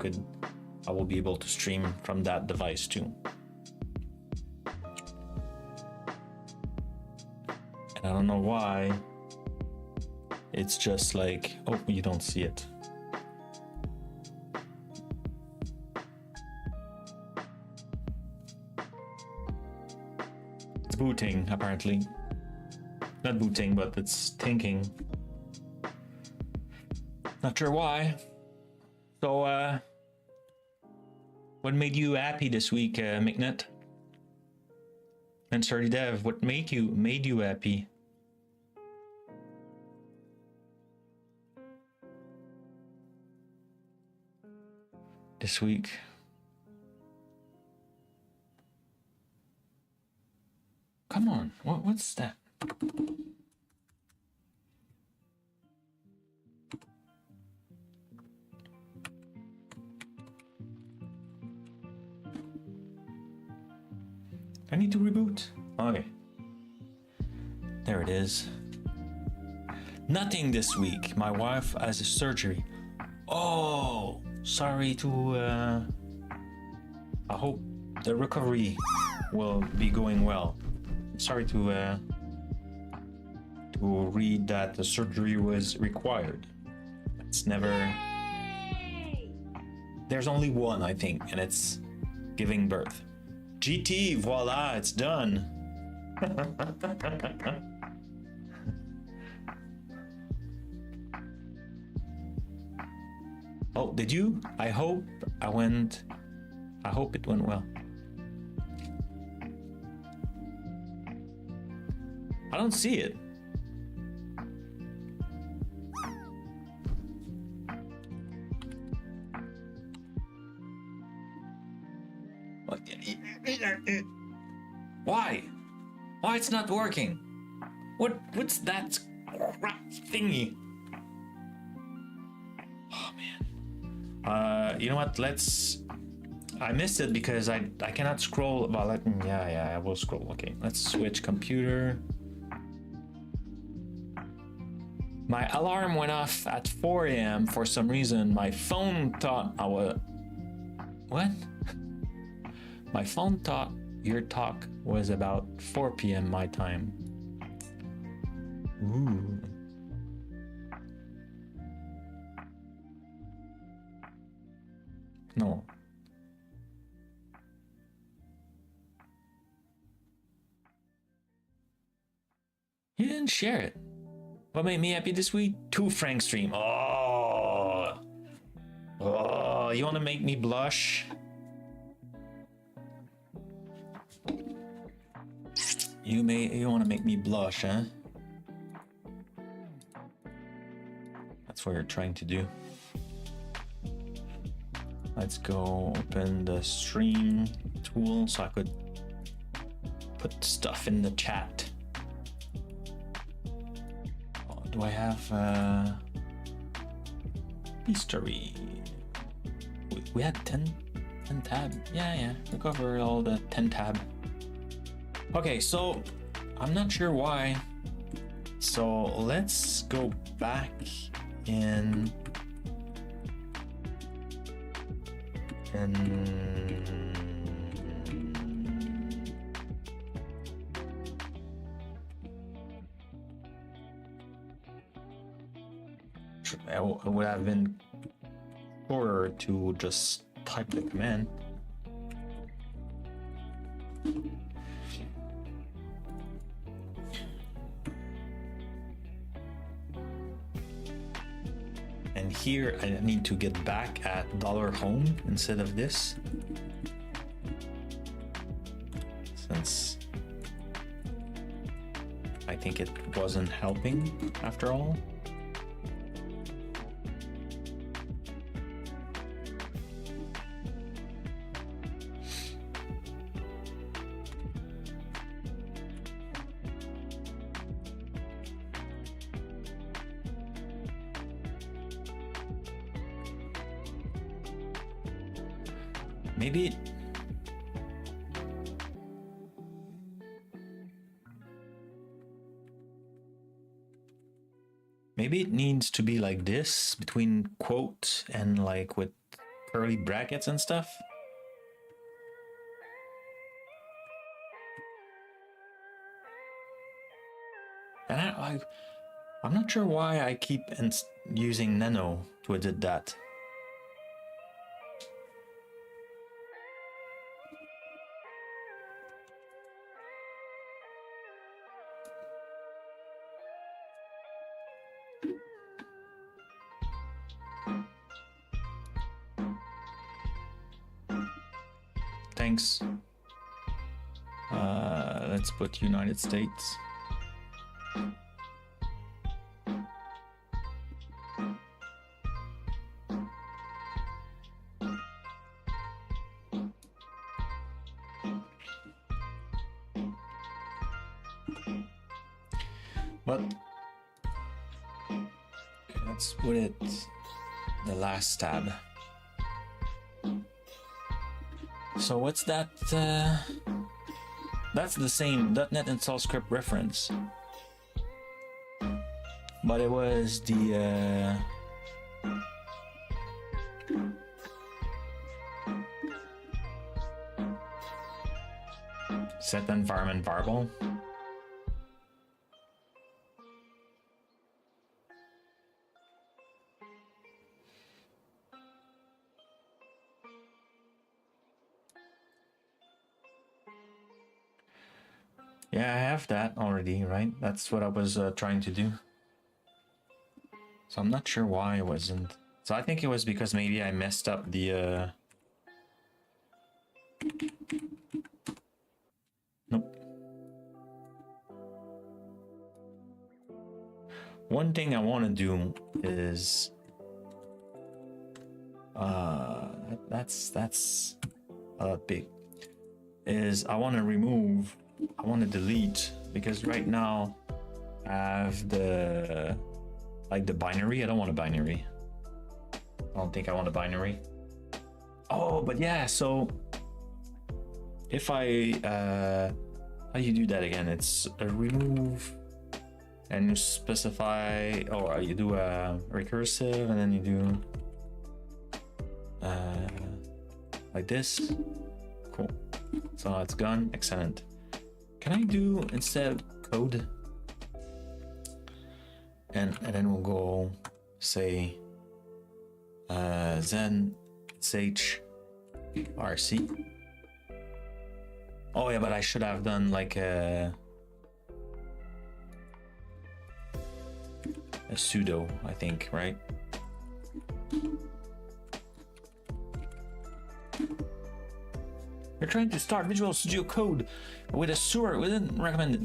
I will be able to stream from that device too. And I don't know why. It's just like, oh, you don't see it. It's booting, apparently. Not booting, but it's thinking. Not sure why. So, what made you happy this week, McNet? And Sturdy Dev, what made you happy? This week. come on. What's that? I need to reboot? Okay. There it is. Nothing this week. My wife has a surgery. Oh, sorry to... I hope the recovery will be going well. Sorry to read that the surgery was required. It's never... Yay! There's only one, I think, and it's giving birth. GT, voila, it's done. Oh, did you? I hope it went well. I don't see it. Why? Why it's not working? What's that crap thingy? Oh man. You know what? I missed it because I cannot scroll. Well, yeah, I will scroll. Okay, let's switch computer. My alarm went off at 4 a.m. for some reason. My phone thought I was... What? My phone thought your talk was about 4 p.m. my time. Ooh. No. You didn't share it. What made me happy this week? 2 franc stream. Oh, you want to make me blush? You want to make me blush, huh? That's what you're trying to do. Let's go open the stream tool so I could put stuff in the chat. Oh, do I have history? We had 10 tab. Yeah, we covered all the 10 tab. Okay, so I'm not sure why. So let's go back in it would have been shorter to just type the command. And here I need to get back at $home instead of this, since I think it wasn't helping after all. Maybe it needs to be like this, between quote and like with curly brackets and stuff. And I'm not sure why I keep using Nano to edit that. Thanks. Let's put United States. But okay, let's put it the last tab. So what's that? That's the same .NET install script reference, but it was the set environment variable. Yeah, I have that already, right? That's what I was trying to do. So I'm not sure why it wasn't. So I think it was because maybe I messed up the... Nope. One thing I want to do is... that's big. Is I want to remove... I want to delete, because right now I have the like the binary. I don't want a binary. I don't think I want a binary. Oh, but yeah, so if I how do you do that again? It's a remove and you specify, or you do a recursive and then you do like this. Cool. So it's gone. Excellent. Can I do instead of code? And then we'll go say then sh rc. Oh yeah, but I should have done like a sudo, I think, right? You're trying to start Visual Studio Code with a sewer. We didn't recommend it.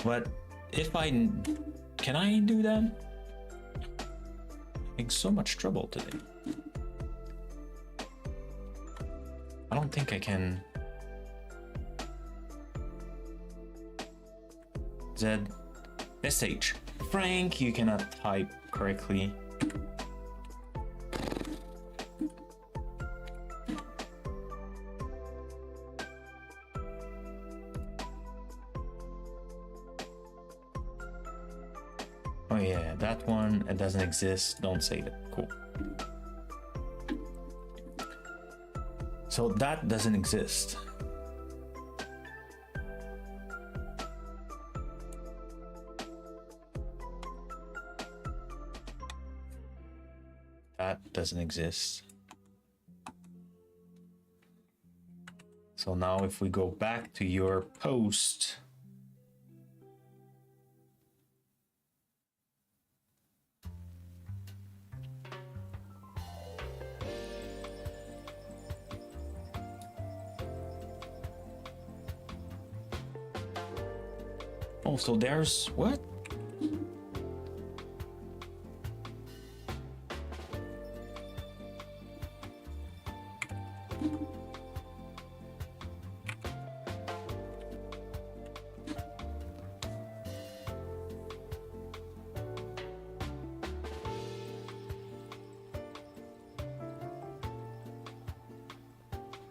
But if can I do that? I'm in so much trouble today. I don't think I can. sh. Frank, you cannot type correctly. Oh yeah, that one, it doesn't exist. Don't save it. Cool. So that doesn't exist. That doesn't exist. So now if we go back to your post, oh, so there's what?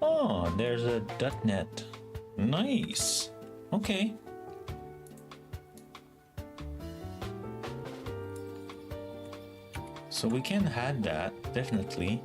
Oh, there's a .NET. Nice. Okay. So we can add that, definitely.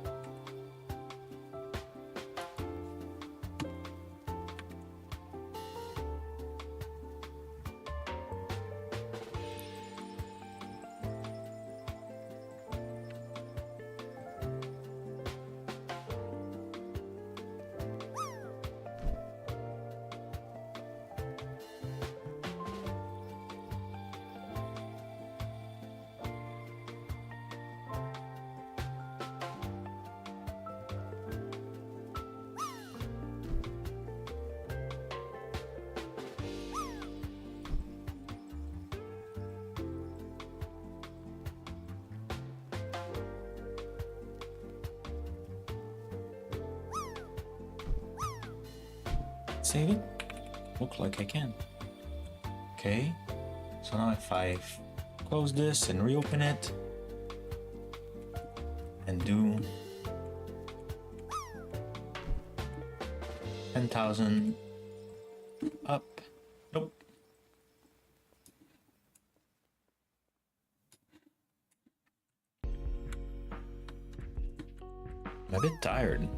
Save it? Look like I can. Okay, so now if I close this and reopen it and do 10,000 up, nope. I'm a bit tired.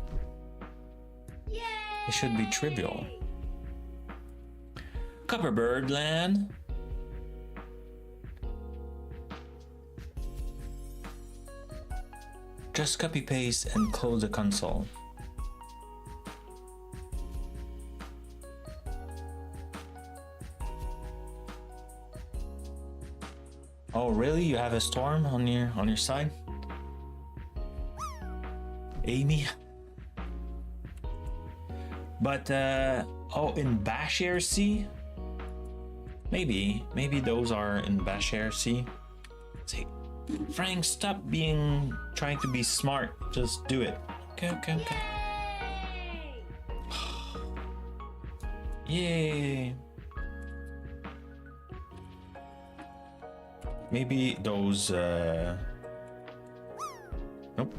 Yay! It should be trivial. Copperbird land. Just copy paste and close the console. Oh really? You have a storm on your side? Amy? But oh, in Bash RC? Maybe those are in Bash RC. Say, Frank, stop trying to be smart. Just do it. Okay. Yay! Yay. Maybe those nope.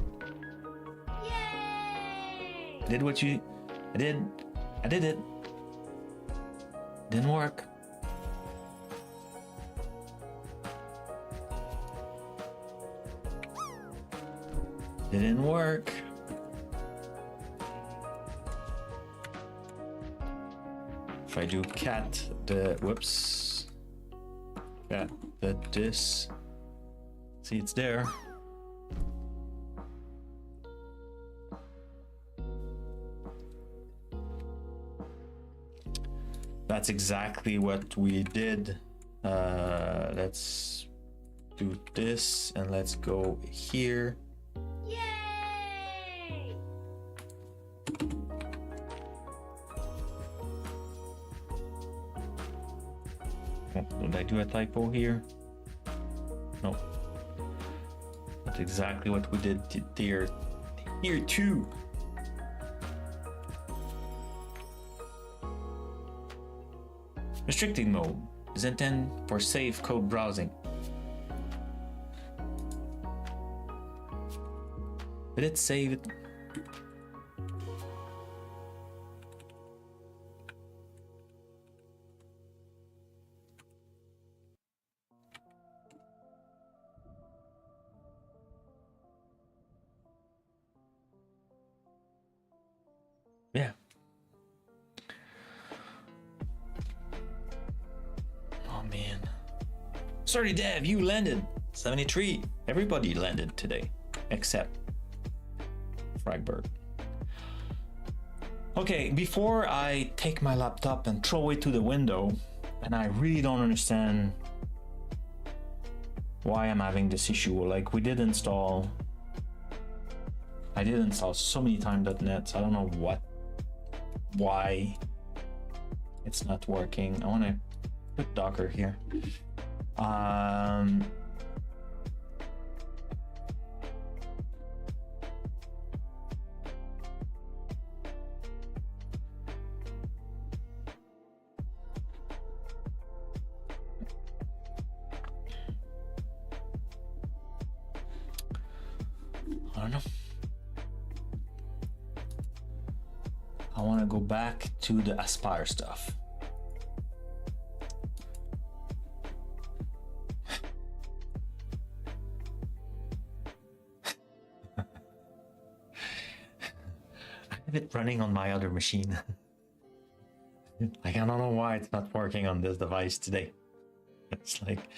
Yay! Did what you I did it. Didn't work. Didn't work. If I do cat the whoops. Cat the this. See, it's there. That's exactly what we did. Let's do this and let's go here. Yay! Oh, did I do a typo here? No. That's exactly what we did there. Here too. Restricting mode is intended for safe code browsing. Did it save it? Yeah. Oh man. Sorry, Dev, you landed. 73. Everybody landed today, except Fragbird. Okay, before I take my laptop and throw it to the window, and I really don't understand why I'm having this issue. Like I did install so many times .NET, so I don't know why it's not working. I want to put Docker here. I don't know. I want to go back to the Aspire stuff. I have it running on my other machine. Like, I don't know why it's not working on this device today. It's like,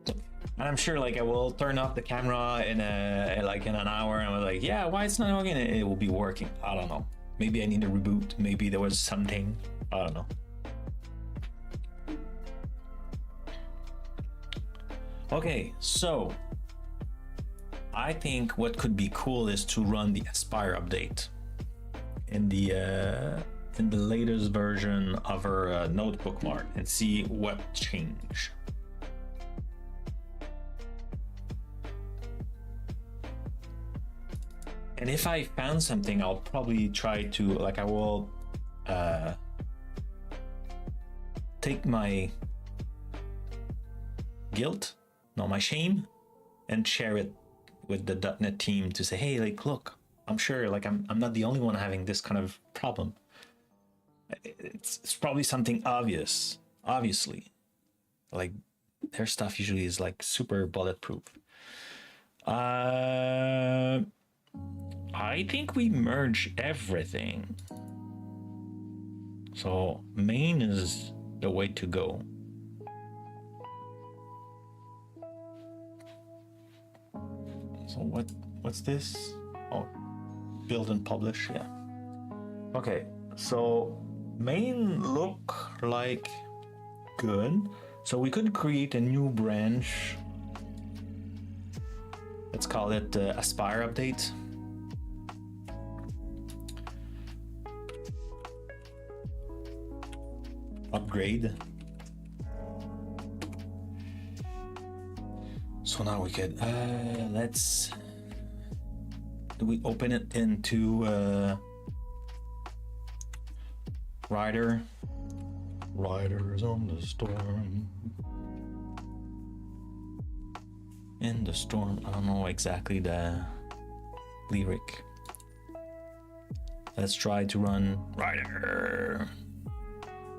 and I'm sure like I will turn off the camera in an hour and I'm like, yeah, why it's not working? It will be working. I don't know. Maybe I need a reboot. Maybe there was something. I don't know. Okay, so I think what could be cool is to run the Aspire update in the latest version of our notebook mark and see what changed. And if I found something, I'll probably try to, like, I will take my guilt, no, my shame, and share it with the .NET team to say, hey, like, look, I'm sure, like, I'm not the only one having this kind of problem. It's probably something obvious, obviously. Like, their stuff usually is like super bulletproof. I think we merge everything. So main is the way to go. So what's this? Oh, build and publish, yeah. Okay, so main look like good. So we could create a new branch. Let's call it Aspire update. Upgrade. So now we could do we open it into Rider? Riders on the storm. In the storm. I don't know exactly the lyric. Let's try to run Rider.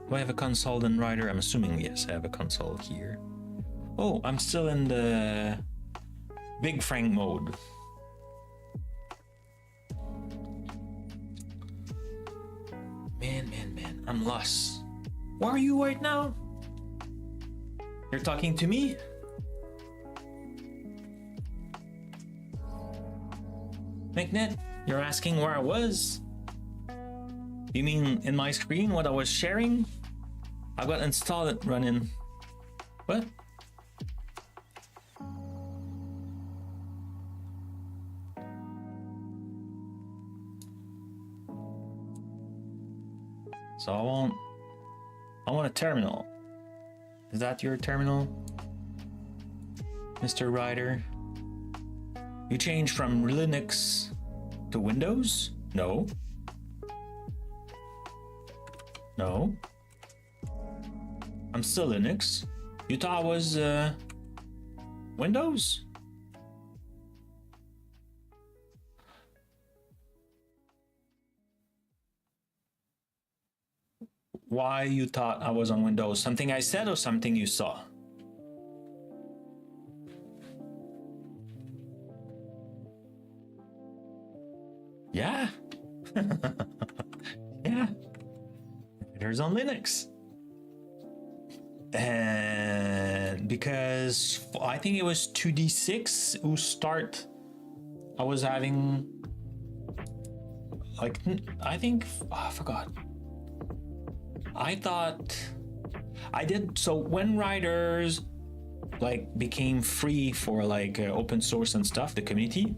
Do I have a console in Rider? I'm assuming yes, I have a console here. Oh, I'm still in the Big Frank mode. Man, I'm lost. Where are you right now? You're talking to me? McNet, you're asking where I was? You mean in my screen what I was sharing? I've got install it running. What? So I want a terminal. Is that your terminal, Mr. Ryder? You changed from Linux to Windows? No. No. I'm still Linux. You thought I was Windows? Why you thought I was on Windows? Something I said or something you saw? Yeah. Yeah. There's on Linux. And because I think it was 2D6 who start, I was having like, I think, I forgot. I thought I did. So when Riders like became free for like open source and stuff, the community,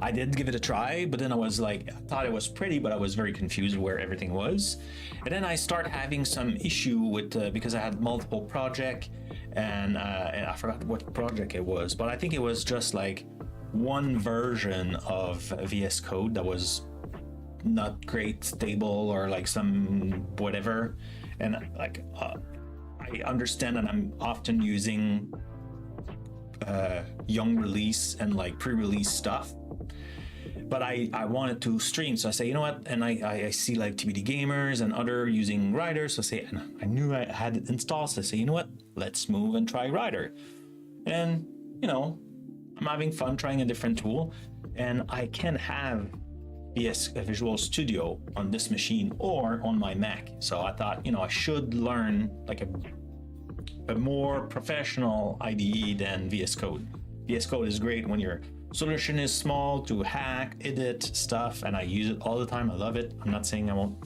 I did give it a try, but then I was like, I thought it was pretty, but I was very confused where everything was. And then I started having some issue with because I had multiple projects, and I forgot what project it was, but I think it was just like one version of VS Code that was not great stable or like some whatever. And like I understand that I'm often using young release and like pre-release stuff, but I wanted to stream, so I say, you know what, and I see like TBD gamers and other using Rider, so I say, and I knew I had it installed, so I say, you know what, let's move and try Rider. And you know, I'm having fun trying a different tool, and I can have Visual Studio on this machine or on my Mac. So I thought, you know, I should learn like a more professional IDE than VS Code. VS Code is great when your solution is small to hack, edit stuff, and I use it all the time. I love it. I'm not saying I won't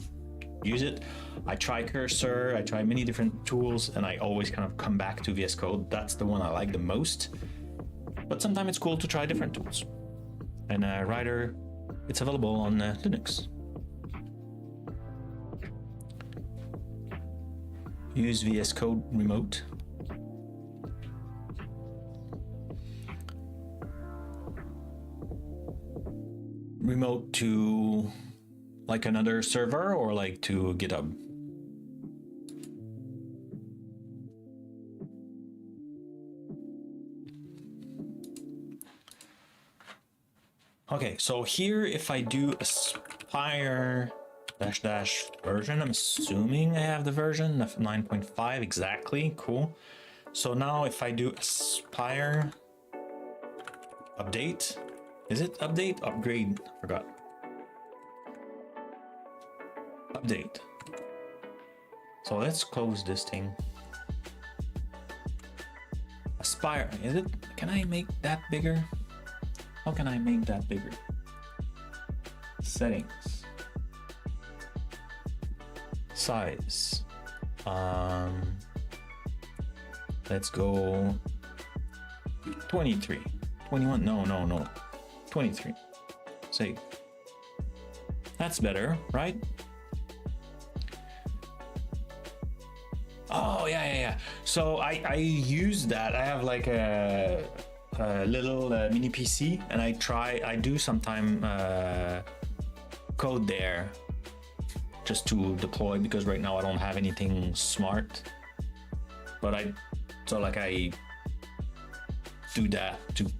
use it. I try Cursor, I try many different tools, and I always kind of come back to VS Code. That's the one I like the most. But sometimes it's cool to try different tools. And Rider, it's available on Linux. Use VS Code remote. Remote to like another server or like to GitHub? Okay, so here if I do Aspire dash version, I'm assuming I have the version of 9.5 exactly. Cool. So now if I do Aspire update, is it update? Upgrade? Forgot. Update. So let's close this thing. Aspire, is it? Can I make that bigger? How can I make that bigger? Settings. Size. Let's go 23. 21, no. 23. Save. That's better, right? Oh, yeah. So I use that. I have like a little mini PC, and I do sometime code there just to deploy, because right now I don't have anything smart. But I do that to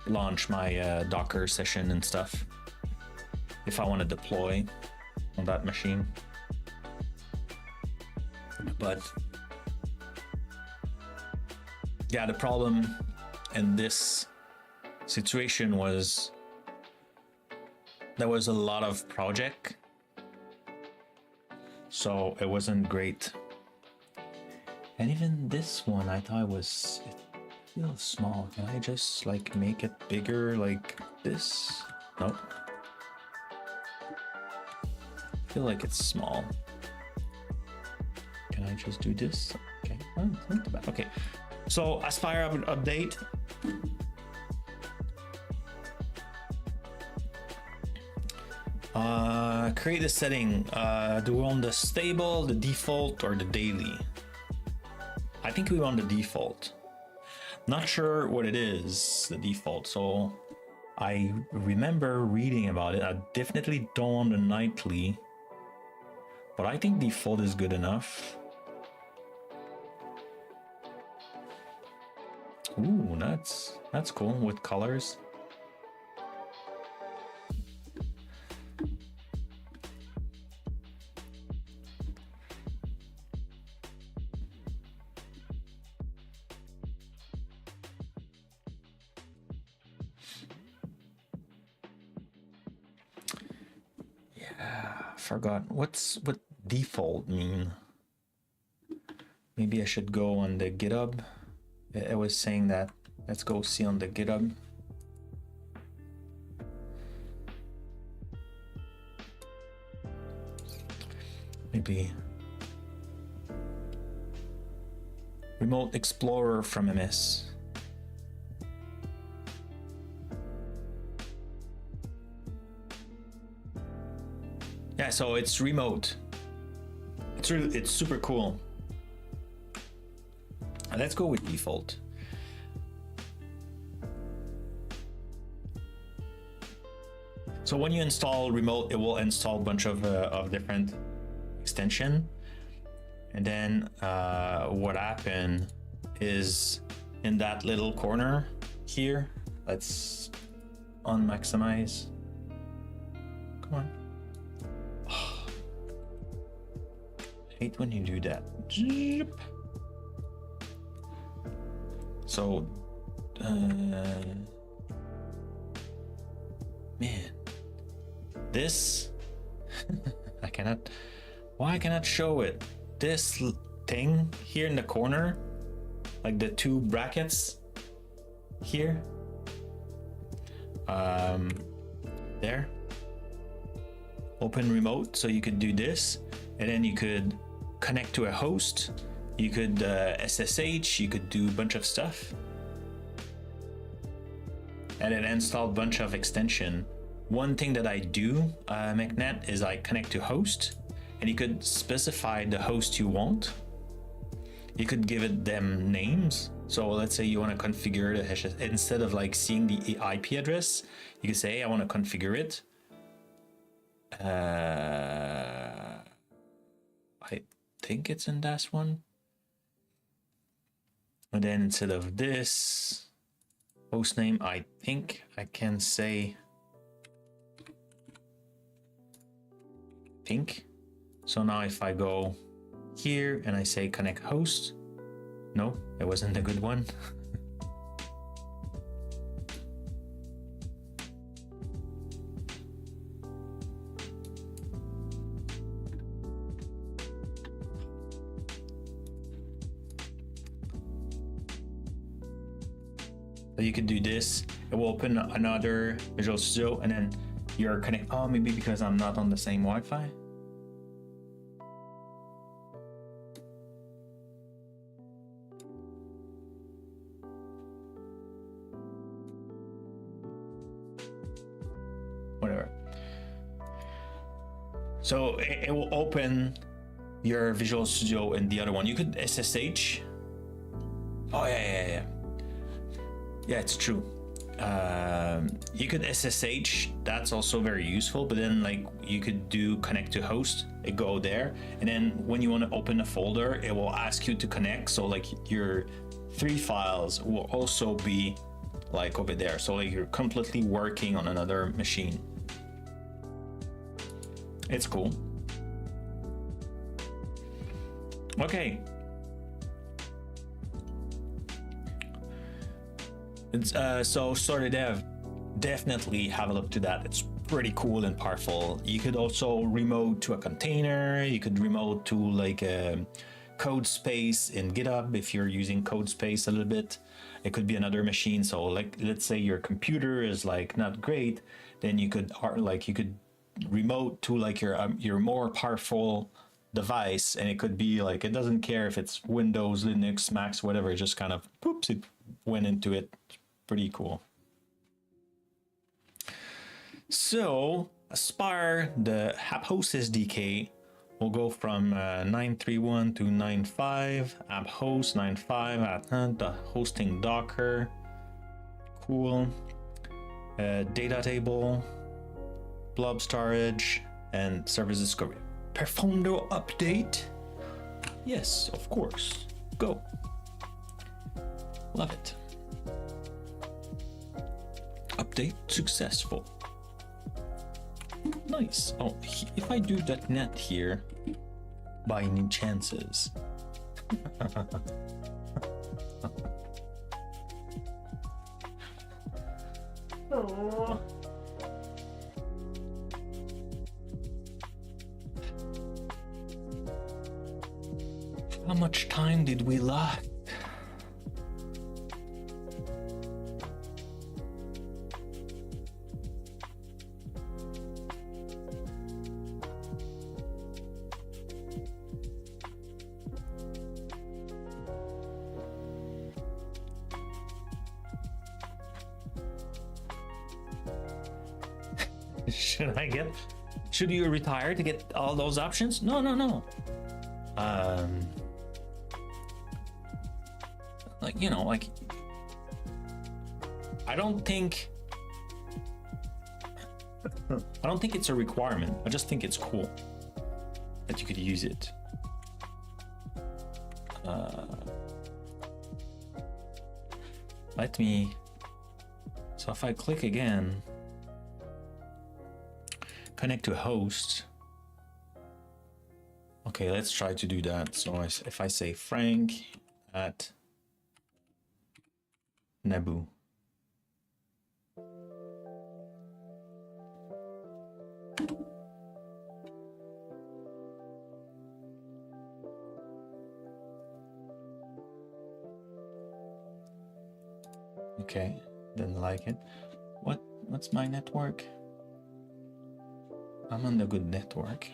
launch my Docker session and stuff if I want to deploy on that machine. But yeah, the problem in this situation was there was a lot of project, so it wasn't great. And even this one, I thought it feels small. Can I just like make it bigger like this? Nope. I feel like it's small. Can I just do this? Okay. Oh, not too bad. Okay. So Aspire update. Create a setting. Do we want the stable, the default, or the daily? I think we want the default. Not sure what it is, the default. So I remember reading about it. I definitely don't want the nightly, but I think default is good enough. Ooh, that's cool with colors. Forgot what default mean. Maybe I should go on the GitHub. I was saying that. Let's go see on the GitHub. Maybe Remote Explorer from MS. Yeah, so it's remote. It's super cool. Let's go with default. So when you install remote, it will install a bunch of different extension, and then what happened is in that little corner here. Let's unmaximize. Come on. Hate when you do that. So man, this I cannot. Why I cannot show it? This thing here in the corner, like the two brackets here, there, open remote, so you could do this, and then you could connect to a host, you could SSH, you could do a bunch of stuff, and it installed a bunch of extension. One thing that I do, McNet, is I connect to host, and you could specify the host you want. You could give it them names. So let's say you want to configure the hash, instead of like seeing the IP address, you can say I want to configure it. I think it's in this one. And then instead of this host name, I think I can say pink. So now if I go here and I say connect host, no, it wasn't a good one. So you could do this, it will open another Visual Studio and then you're connect. Oh, maybe because I'm not on the same Wi-Fi. Whatever. So it will open your Visual Studio in the other one. You could SSH. Oh yeah. Yeah, it's true. You could SSH, that's also very useful, but then like you could do connect to host, it go there, and then when you want to open a folder, it will ask you to connect, so like your 3 files will also be like over there, so like you're completely working on another machine. It's cool. Okay. It's, so Story Dev, definitely have a look to that. It's pretty cool and powerful. You could also remote to a container. You could remote to like a code space in GitHub if you're using code space a little bit. It could be another machine. So like, let's say your computer is like not great, then you could remote to like your more powerful device, and it could be like, it doesn't care if it's Windows, Linux, Macs, whatever. It just kind of poops, it went into it. Pretty cool. So Aspire, the app host SDK, will go from 9.3.1 to 9.5. App host 9.5. The hosting Docker. Cool. Data table, blob storage, and service discovery. Perform-do update. Yes, of course. Go. Love it. Update successful. Nice. Oh, if I do .NET here, by any chances? Oh. How much time did we lack? Should you retire to get all those options? No. Like, you know, like, I don't think it's a requirement. I just think it's cool that you could use it. So if I click again, connect to host. Okay, let's try to do that. So if I say Frank at Nebu. Okay, didn't like it. What's my network? I'm on the good network.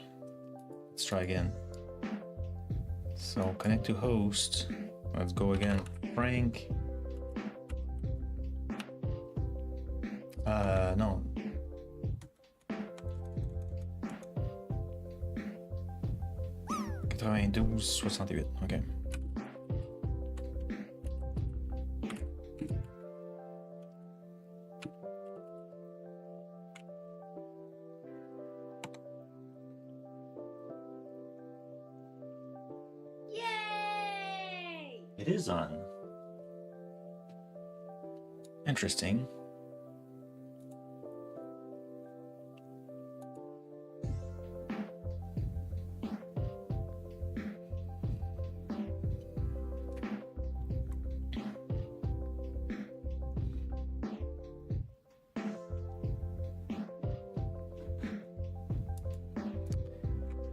Let's try again. So connect to host. Let's go again. Frank. No. Okay. Yay! It is on. Interesting.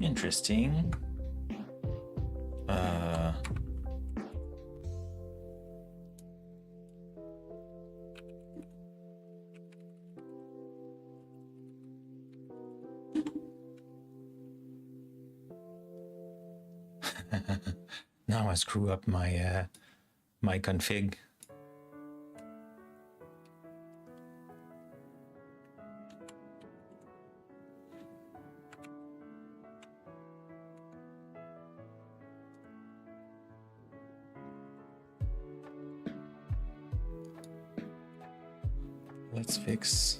Interesting. Now I screw up my my config. Let's fix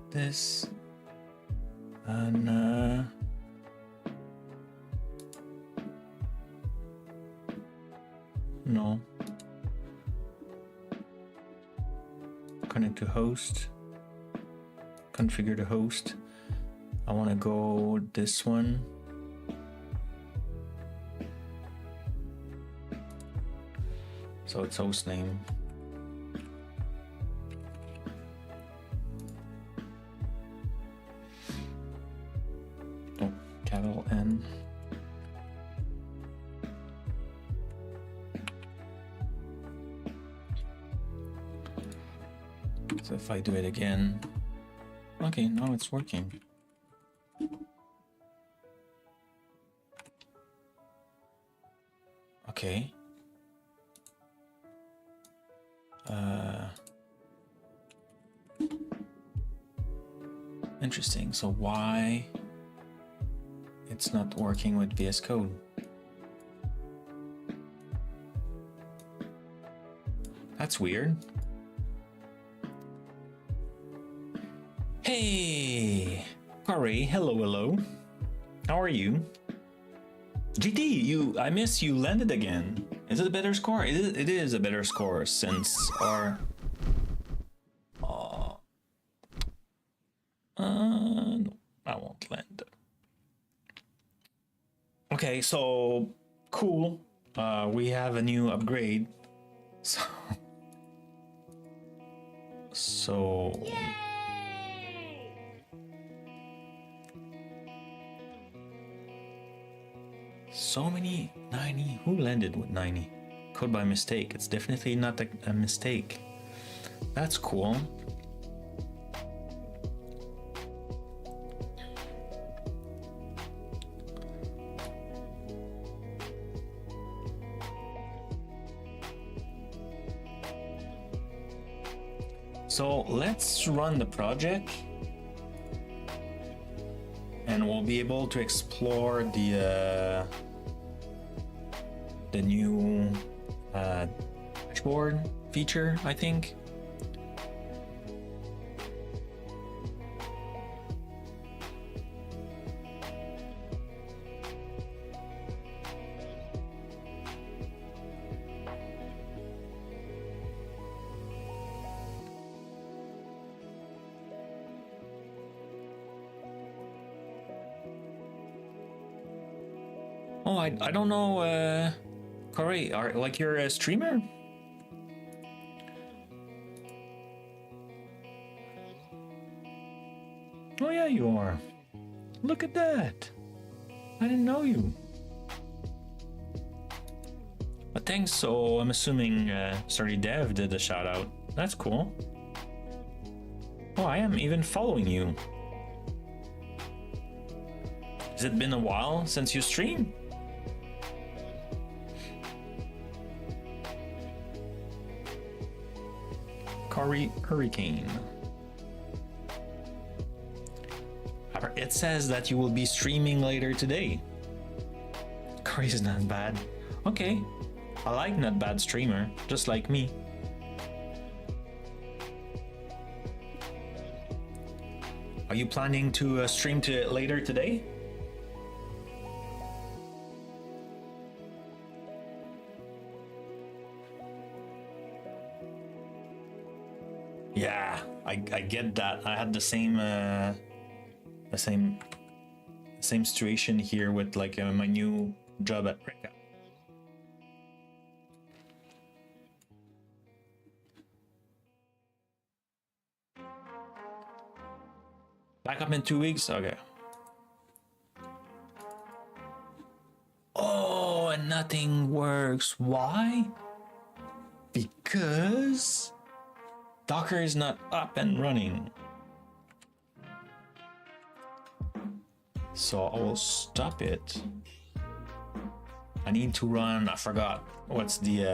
this and no, connect to host, configure the host. I want to go this one. So it's host name. Oh, capital N. So if I do it again, okay, now it's working. Okay. Interesting. So why it's not working with VS Code? That's weird. Hey, Corey. Hello. How are you? GT, I miss you landed again. Is it a better score? It is a better score since our... no, I won't land. Okay, so cool. We have a new upgrade. So Yay! so many 90. Who landed with 90? Code by mistake. It's definitely not a mistake. That's cool. So let's run the project and we'll be able to explore the new dashboard feature, I think. Oh, I don't know, Corey, like you're a streamer? Oh yeah, you are. Look at that. I didn't know you. But thanks, so I'm assuming Sorry Dev did a shout out. That's cool. Oh, I am even following you. Has it been a while since you streamed? Hurricane. It says that you will be streaming later today. Corey's not bad. Okay, I like not bad streamer, just like me. Are you planning to stream to it later today? Yeah, I get that. I had the same situation here with like my new job at Reka. Back up in 2 weeks? Okay. Oh, and nothing works. Why? Because Docker is not up and running. So I will stop it. I need to run, I forgot what's the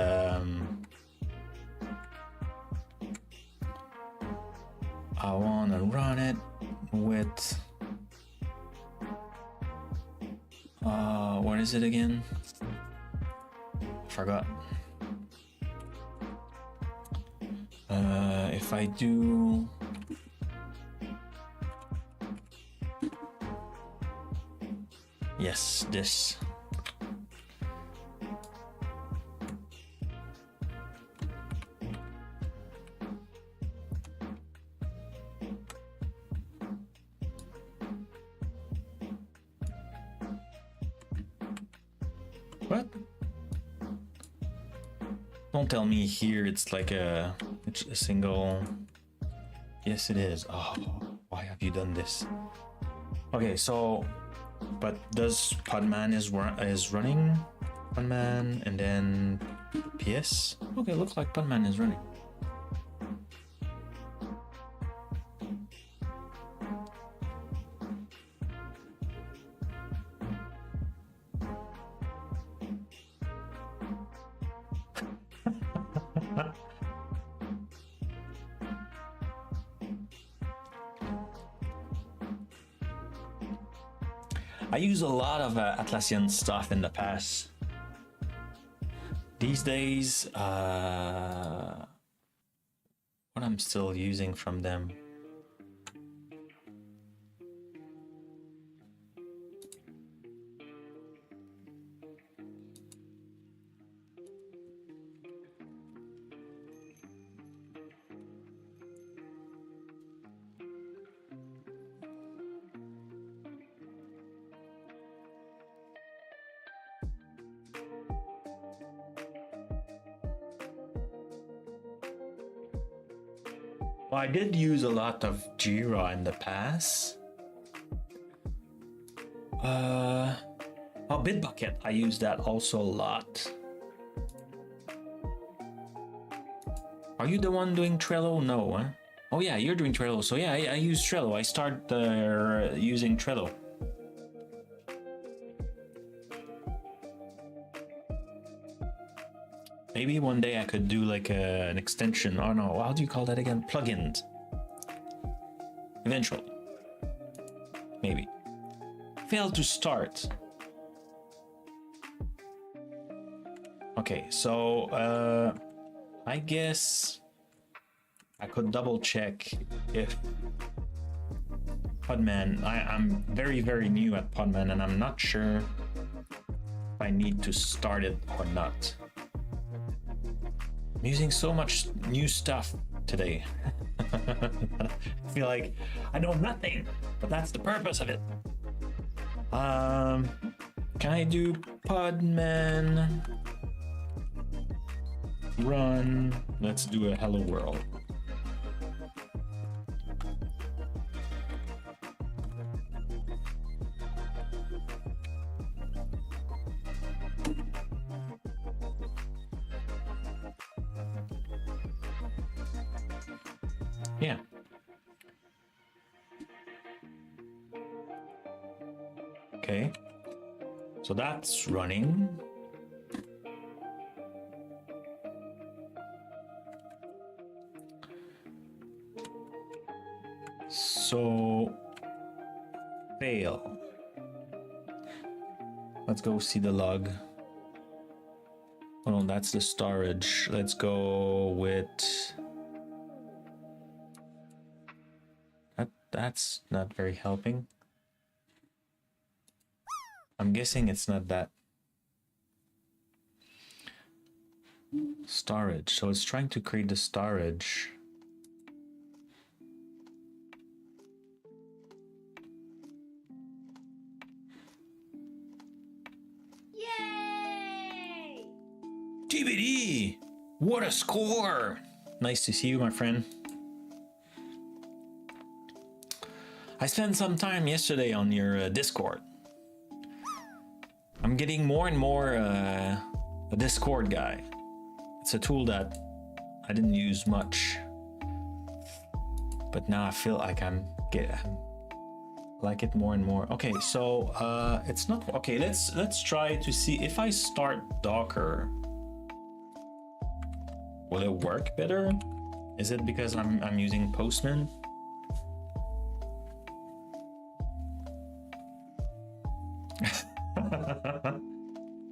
I want to run it with what is it again? Forgot. If I do yes, this. What? Don't tell me here it's like it's a single. Yes, it is. Oh, why have you done this? Okay, so, but does Podman is running? Podman and then PS. Okay, looks like Podman is running. I use a lot of Atlassian stuff in the past. These days, what I'm still using from them. Well, I did use a lot of Jira in the past. Oh, Bitbucket, I use that also a lot. Are you the one doing Trello? No, huh? Oh yeah, you're doing Trello. So yeah, I use Trello. I start using Trello. Maybe one day I could do like an extension. Oh no, how do you call that again? Plugins. Eventually. Maybe. Failed to start. Okay, so I guess I could double check if Podman. I'm very, very new at Podman and I'm not sure if I need to start it or not. I'm using so much new stuff today. I feel like I know nothing, but that's the purpose of it. Can I do Podman run? Let's do a hello world. Yeah. Okay. So that's running. So fail. Let's go see the log. Oh no, that's the storage. Let's go with that's not very helping. I'm guessing it's not that. Storage. So it's trying to create the storage. Yay! TBD! What a score! Nice to see you, my friend. I spent some time yesterday on your Discord. I'm getting more and more a Discord guy. It's a tool that I didn't use much, but now I feel like I like it more and more. Okay, so it's not okay. Let's try to see if I start Docker. Will it work better? Is it because I'm using Postman?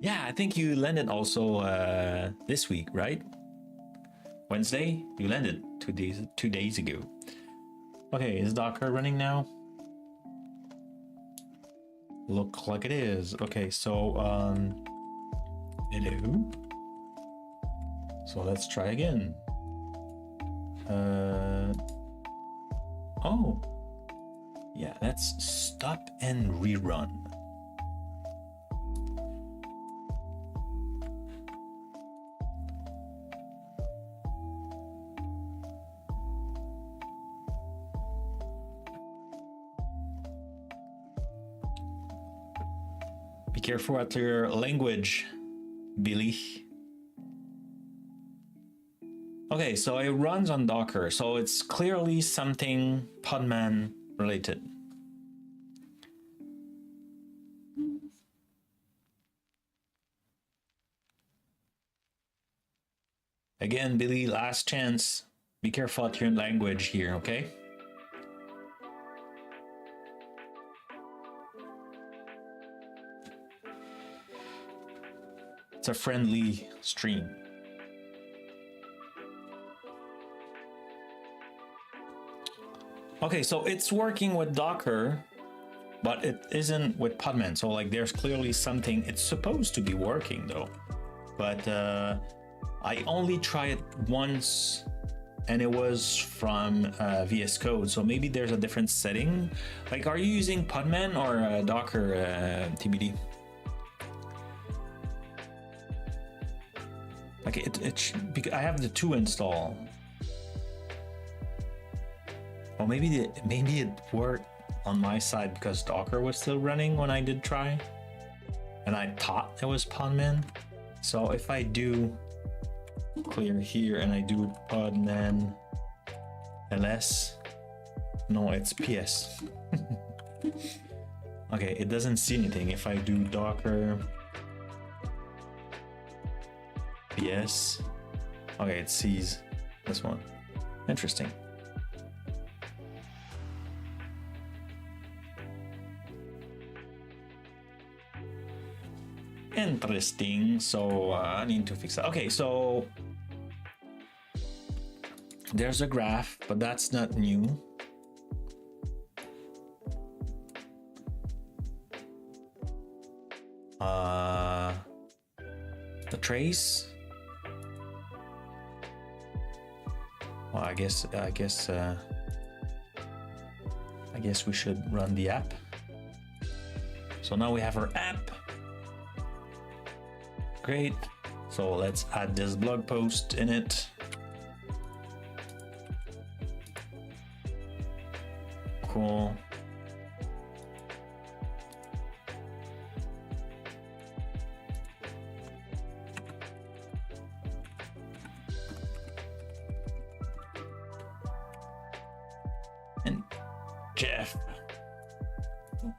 Yeah, I think you landed also this week, right? Wednesday? You landed 2 days ago. Okay, is Docker running now? Look like it is. Okay, so hello. So let's try again. Oh, yeah, let's stop and rerun. Be careful at your language, Billy. Okay, so it runs on Docker, so it's clearly something Podman related. Again, Billy, last chance. Be careful at your language here, okay? It's a friendly stream. Okay, so it's working with Docker, but it isn't with Podman. So like there's clearly something, it's supposed to be working though. But I only tried it once and it was from VS Code. So maybe there's a different setting. Like, are you using Podman or Docker TBD? Like I have the two install. Or maybe it worked on my side because Docker was still running when I did try, and I thought it was Podman. So if I do clear here and I do Podman ls, no, it's ps. Okay, it doesn't see anything. If I do Docker ps, okay, it sees this one. Interesting. Interesting. So I need to fix that. Okay, so there's a graph, but that's not new. The trace. Well, I guess we should run the app. So now we have our app. Great. So let's add this blog post in it. Cool. And Jeff.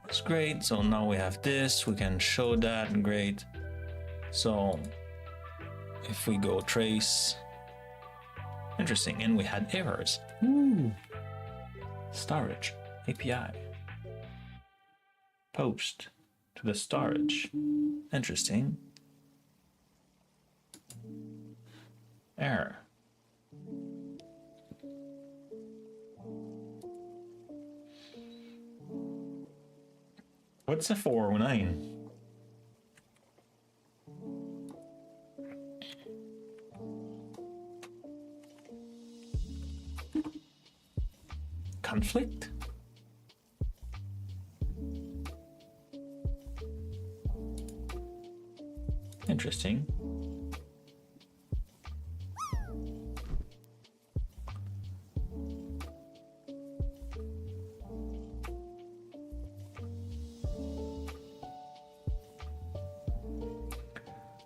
That's great. So now we have this. We can show that. Great. So if we go trace, interesting, and we had errors. Ooh. Storage API post to the storage. Interesting. Error. What's a 409? Conflict? Interesting.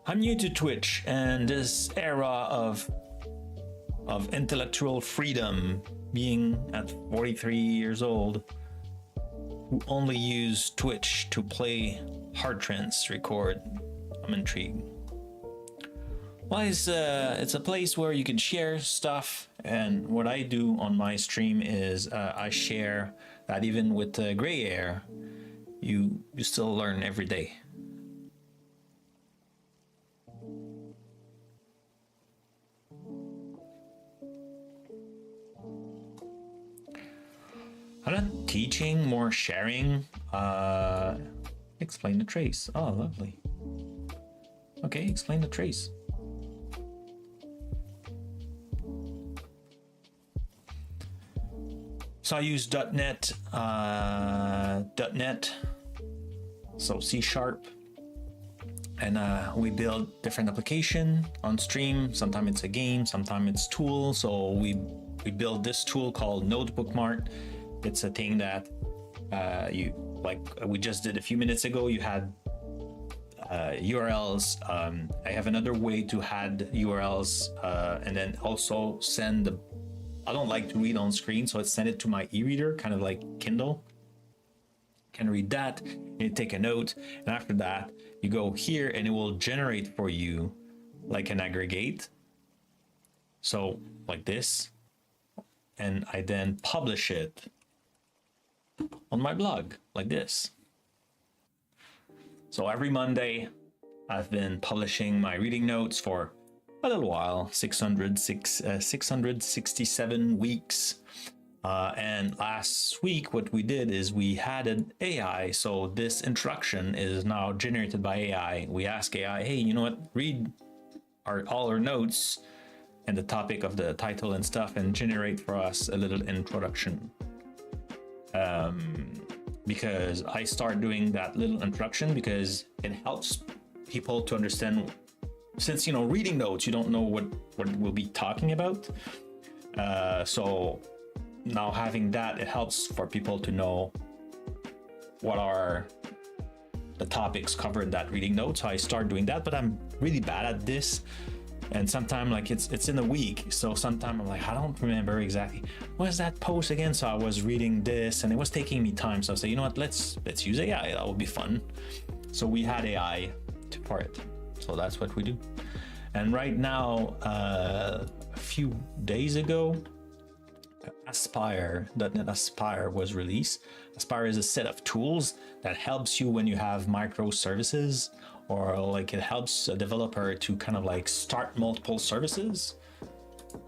I'm new to Twitch and this era of intellectual freedom, being at 43 years old, who only use Twitch to play hard trance record. I'm intrigued. Well, it's a place where you can share stuff, and what I do on my stream is I share that even with gray hair, you still learn every day. I'm not teaching, more sharing. Explain the trace. Oh, lovely. Okay, explain the trace. So I use .NET, so C#, and we build different application on stream. Sometimes it's a game, sometimes it's tool. So we build this tool called Notebook Mart. It's a thing that you, like we just did a few minutes ago, you had URLs. I have another way to add URLs and then also send the, I don't like to read on screen, so I send it to my e-reader, kind of like Kindle. Can read that, you take a note, and after that you go here and it will generate for you like an aggregate, so like this, and I then publish it on my blog like this. So every Monday I've been publishing my reading notes for a little while, 667 weeks. And last week what we did is we had an AI. So this introduction is now generated by AI. We ask AI, hey, you know what, read all our notes and the topic of the title and stuff and generate for us a little introduction. Because I start doing that little introduction because it helps people to understand, since, you know, reading notes, you don't know what we'll be talking about. So now having that, it helps for people to know what are the topics covered in that reading note. So I start doing that, but I'm really bad at this. And sometimes like it's in a week, so sometimes I'm like, I don't remember exactly what's that post again. So I was reading this and it was taking me time, so I say, you know what, let's use AI, that would be fun. So we had AI to for it, so that's what we do. And right now a few days ago, Aspire, .NET Aspire was released. Aspire is a set of tools that helps you when you have microservices, or like it helps a developer to kind of like start multiple services.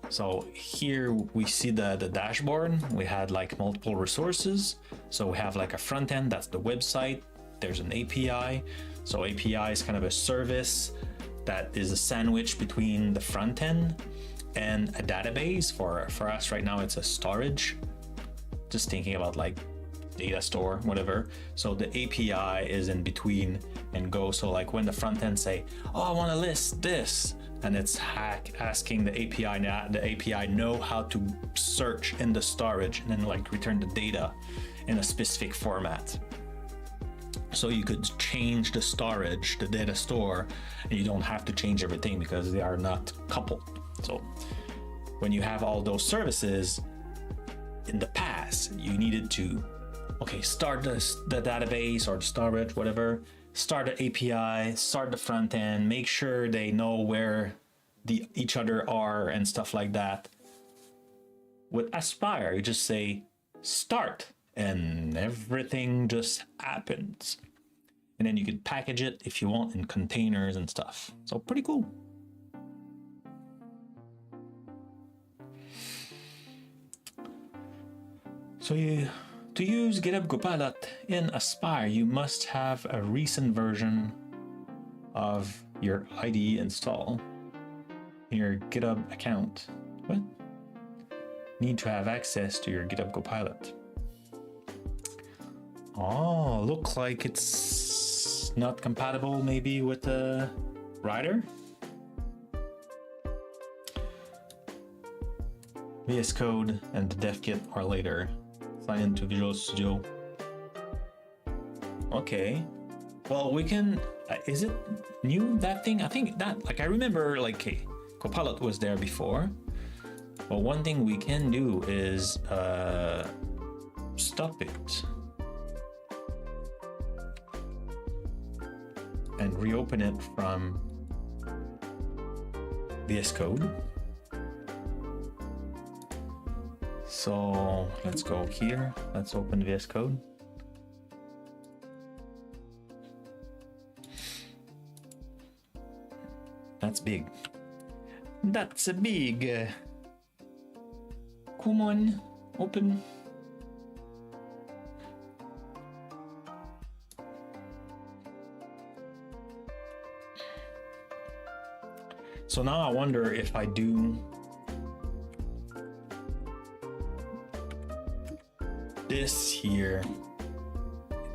So here we see the dashboard. We had like multiple resources. So we have like a front end, that's the website. There's an API. So API is kind of a service that is a sandwich between the front end and a database. For us right now, it's a storage. Just thinking about like data store, whatever. So the API is in between and go. So like when the front end say, oh, I want to list this, and it's asking the API, now the API know how to search in the storage and then like return the data in a specific format. So you could change the storage, the data store, and you don't have to change everything because they are not coupled. So when you have all those services, in the past, you needed to, okay, start the database or the storage, whatever, start the API, start the front end, make sure they know where each other are and stuff like that. With Aspire, you just say start and everything just happens. And then you could package it if you want in containers and stuff. So pretty cool. So to use GitHub Copilot in Aspire, you must have a recent version of your IDE installed in your GitHub account. What? Need to have access to your GitHub Copilot. Oh, look like it's not compatible maybe with the writer. VS Code and the dev kit are later. Sign into Visual Studio. Okay. Well, we can Is it new, that thing? I think that, like, I remember, like, okay, Copilot was there before. But one thing we can do is stop it and reopen it from VS Code. So let's go here. Let's open VS Code. That's big. That's a big. Come on, open. So now I wonder if I do this here,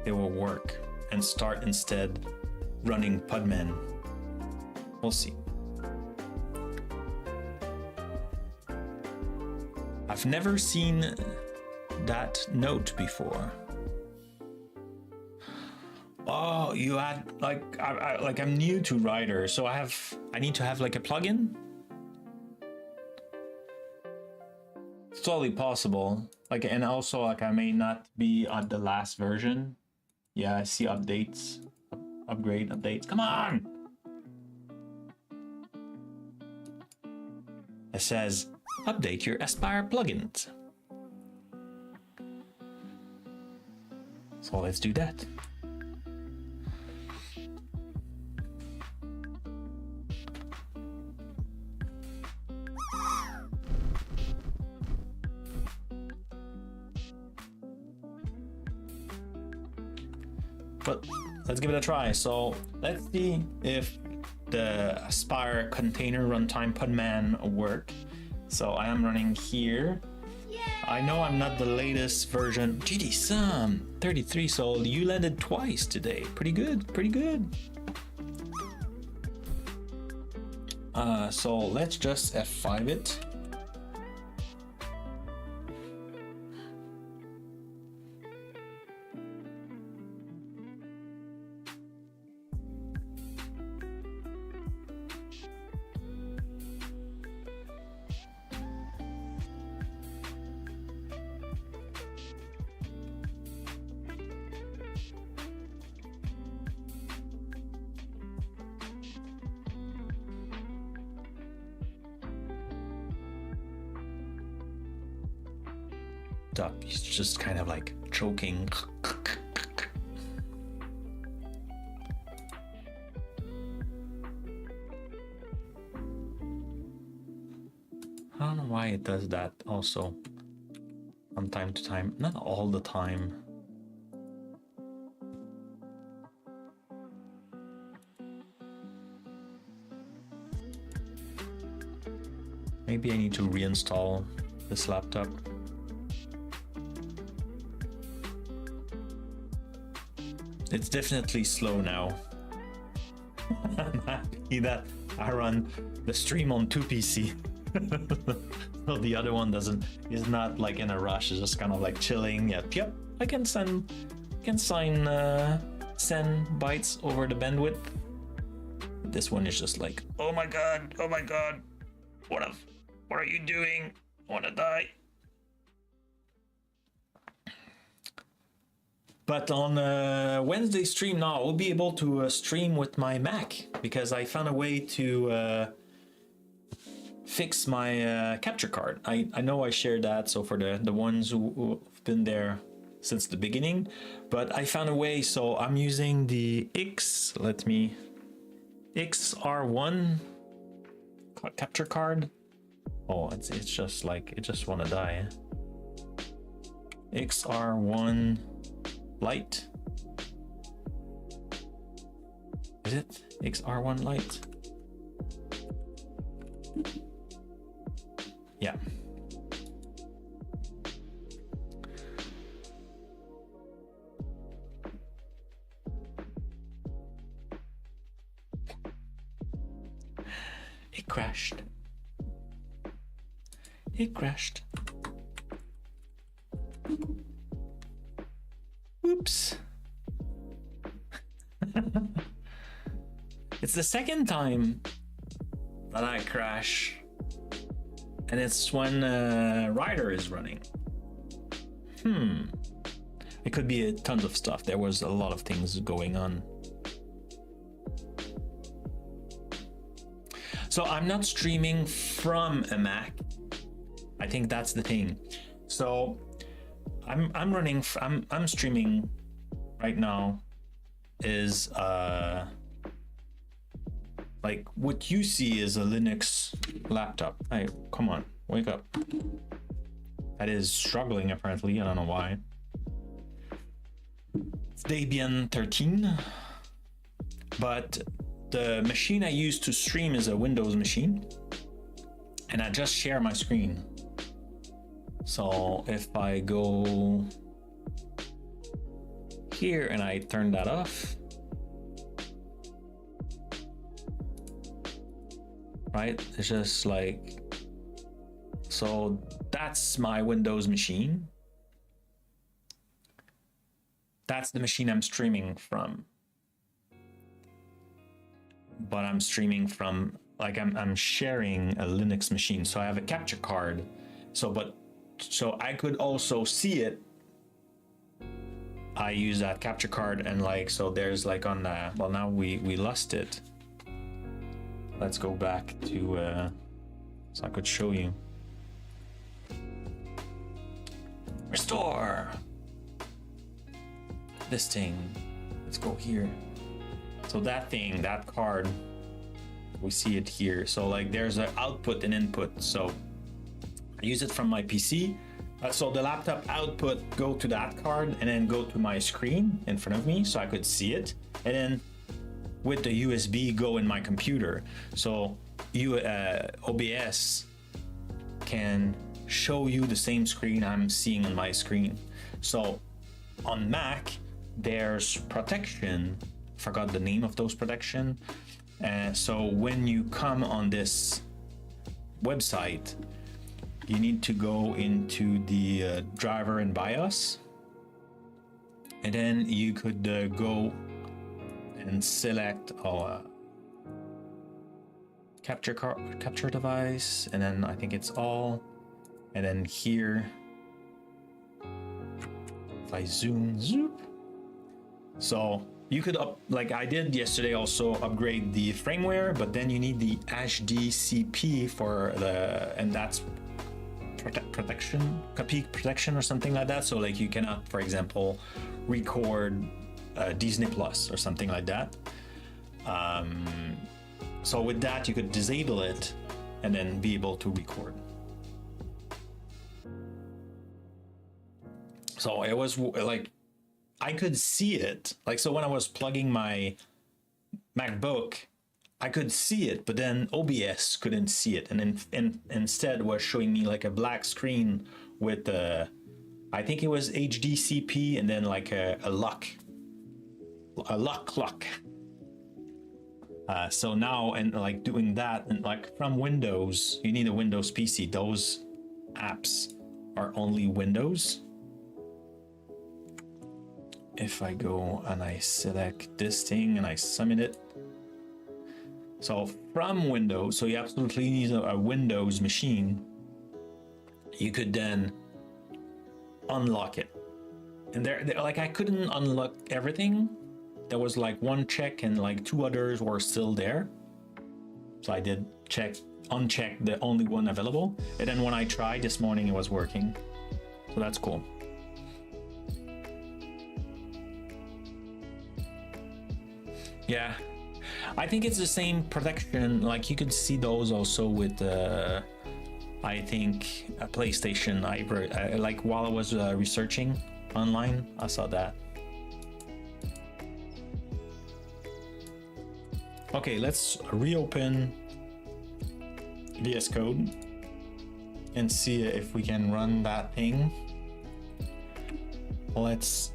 it will work and start instead running Podman. We'll see. I've never seen that note before. Oh, you had like I'm new to Rider, so I need to have like a plugin. It's totally possible. Like, and also like I may not be on the last version. Yeah, I see updates, upgrade updates. Come on. It says update your Aspire plugins. So let's do that. But let's give it a try. So let's see if the Aspire container runtime Podman work. So I am running here. Yay! I know I'm not the latest version. GD Sam 33, so you landed twice today. Pretty good, pretty good. So let's just F5 it. Up. He's just kind of like choking. I don't know why it does that also from time to time, not all the time. Maybe I need to reinstall this laptop. It's definitely slow now. I'm happy that I run the stream on 2 PC. So the other one is not like in a rush, it's just kind of like chilling. Yep, I can send bytes over the bandwidth. This one is just like, oh my god, what are you doing? I wanna die. But on Wednesday stream now, I'll be able to stream with my Mac because I found a way to fix my capture card. I know I shared that, so for the ones who've been there since the beginning, but I found a way, so I'm using the XR1 capture card. Oh, it's just like, it just wanna die. XR1 Lite. Is it XR1 Lite? Yeah. It crashed. It crashed. Oops. the second time that I crash, and it's when Rider is running. It could be a tons of stuff. There was a lot of things going on. So I'm not streaming from a Mac. I think that's the thing. So I'm streaming right now is like what you see is a Linux laptop. Hey, come on, wake up. That is struggling apparently. I don't know why. It's Debian 13, but the machine I use to stream is a Windows machine, and I just share my screen. So if I go here and I turn that off, right? It's just like, so that's my Windows machine. That's the machine I'm streaming from. But I'm streaming from, like, I'm sharing a Linux machine. So I have a capture card. So I could also see it. I use that capture card, and like, so there's like on the, well, now we lost it. Let's go back to, so I could show you. Restore. This thing, let's go here. So that thing, that card, we see it here. So like there's an output and input. So I use it from my PC. So the laptop output go to that card and then go to my screen in front of me so I could see it. And then with the USB go in my computer. So OBS can show you the same screen I'm seeing on my screen. So on Mac, there's protection. Forgot the name of those protection. So when you come on this website, you need to go into the driver and BIOS, and then you could go and select capture device, and then I think it's all, and then here if I zoom, so you could like I did yesterday, also upgrade the firmware, but then you need the HDCP for and that's copy protection or something like that. So like you cannot, for example, record Disney Plus or something like that. So with that, you could disable it and then be able to record. So it was like, I could see it. Like, so when I was plugging my MacBook, I could see it, but then OBS couldn't see it, and instead was showing me like a black screen with I think it was HDCP and then like a lock clock. So now, and like doing that, and like from Windows, you need a Windows PC. Those apps are only Windows. If I go and I select this thing and I summon it, so from Windows, so you absolutely need a Windows machine, you could then unlock it. And there like I couldn't unlock everything. There was like one check and like two others were still there. So I did uncheck the only one available. And then when I tried this morning, it was working. So that's cool. Yeah. I think it's the same protection. Like you could see those also with I think a PlayStation. Like while I was researching online, I saw that. Okay, let's reopen VS Code and see if we can run that thing. Let's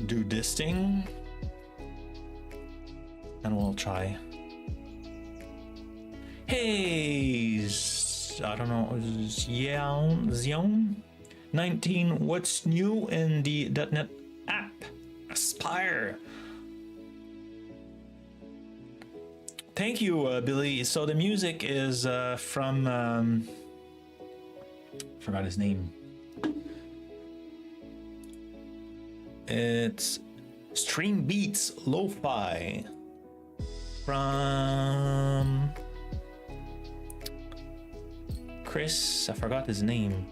do this thing. And we'll try. Hey, I don't know, Xion 19, what's new in the .NET app? Aspire. Thank you, Billy. So the music is from forgot his name. It's Stream Beats Lo-Fi from Chris. I forgot his name,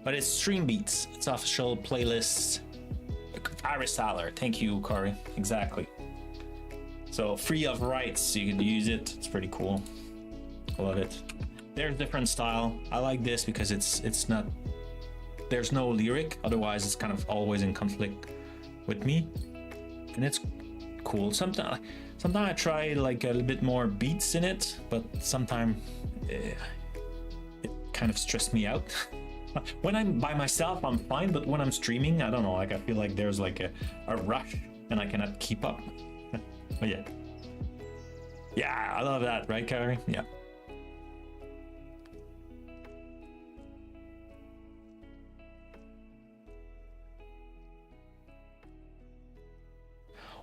but it's Stream Beats. It's official playlist. Iris Saller. Thank you, Corey. Exactly. So free of rights, you can use it. It's pretty cool. I love it. There's different style. I like this because it's not. There's no lyric. Otherwise, it's kind of always in conflict with me, and it's cool. Sometimes I try like a little bit more beats in it, but sometimes it kind of stressed me out. When I'm by myself, I'm fine, but when I'm streaming, I don't know. Like I feel like there's like a rush, and I cannot keep up. But yeah, I love that, right, Carrie? Yeah.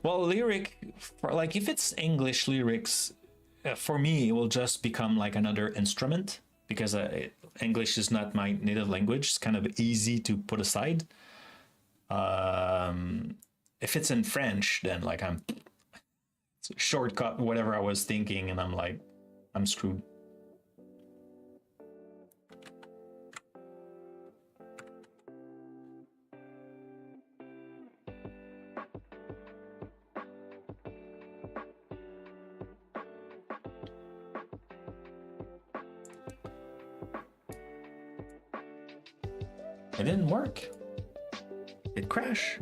Well, lyric, for like if it's English lyrics, for me it will just become like another instrument because English is not my native language. It's kind of easy to put aside. If it's in French, then like it's a shortcut whatever I was thinking, and I'm screwed. It didn't work. It crashed.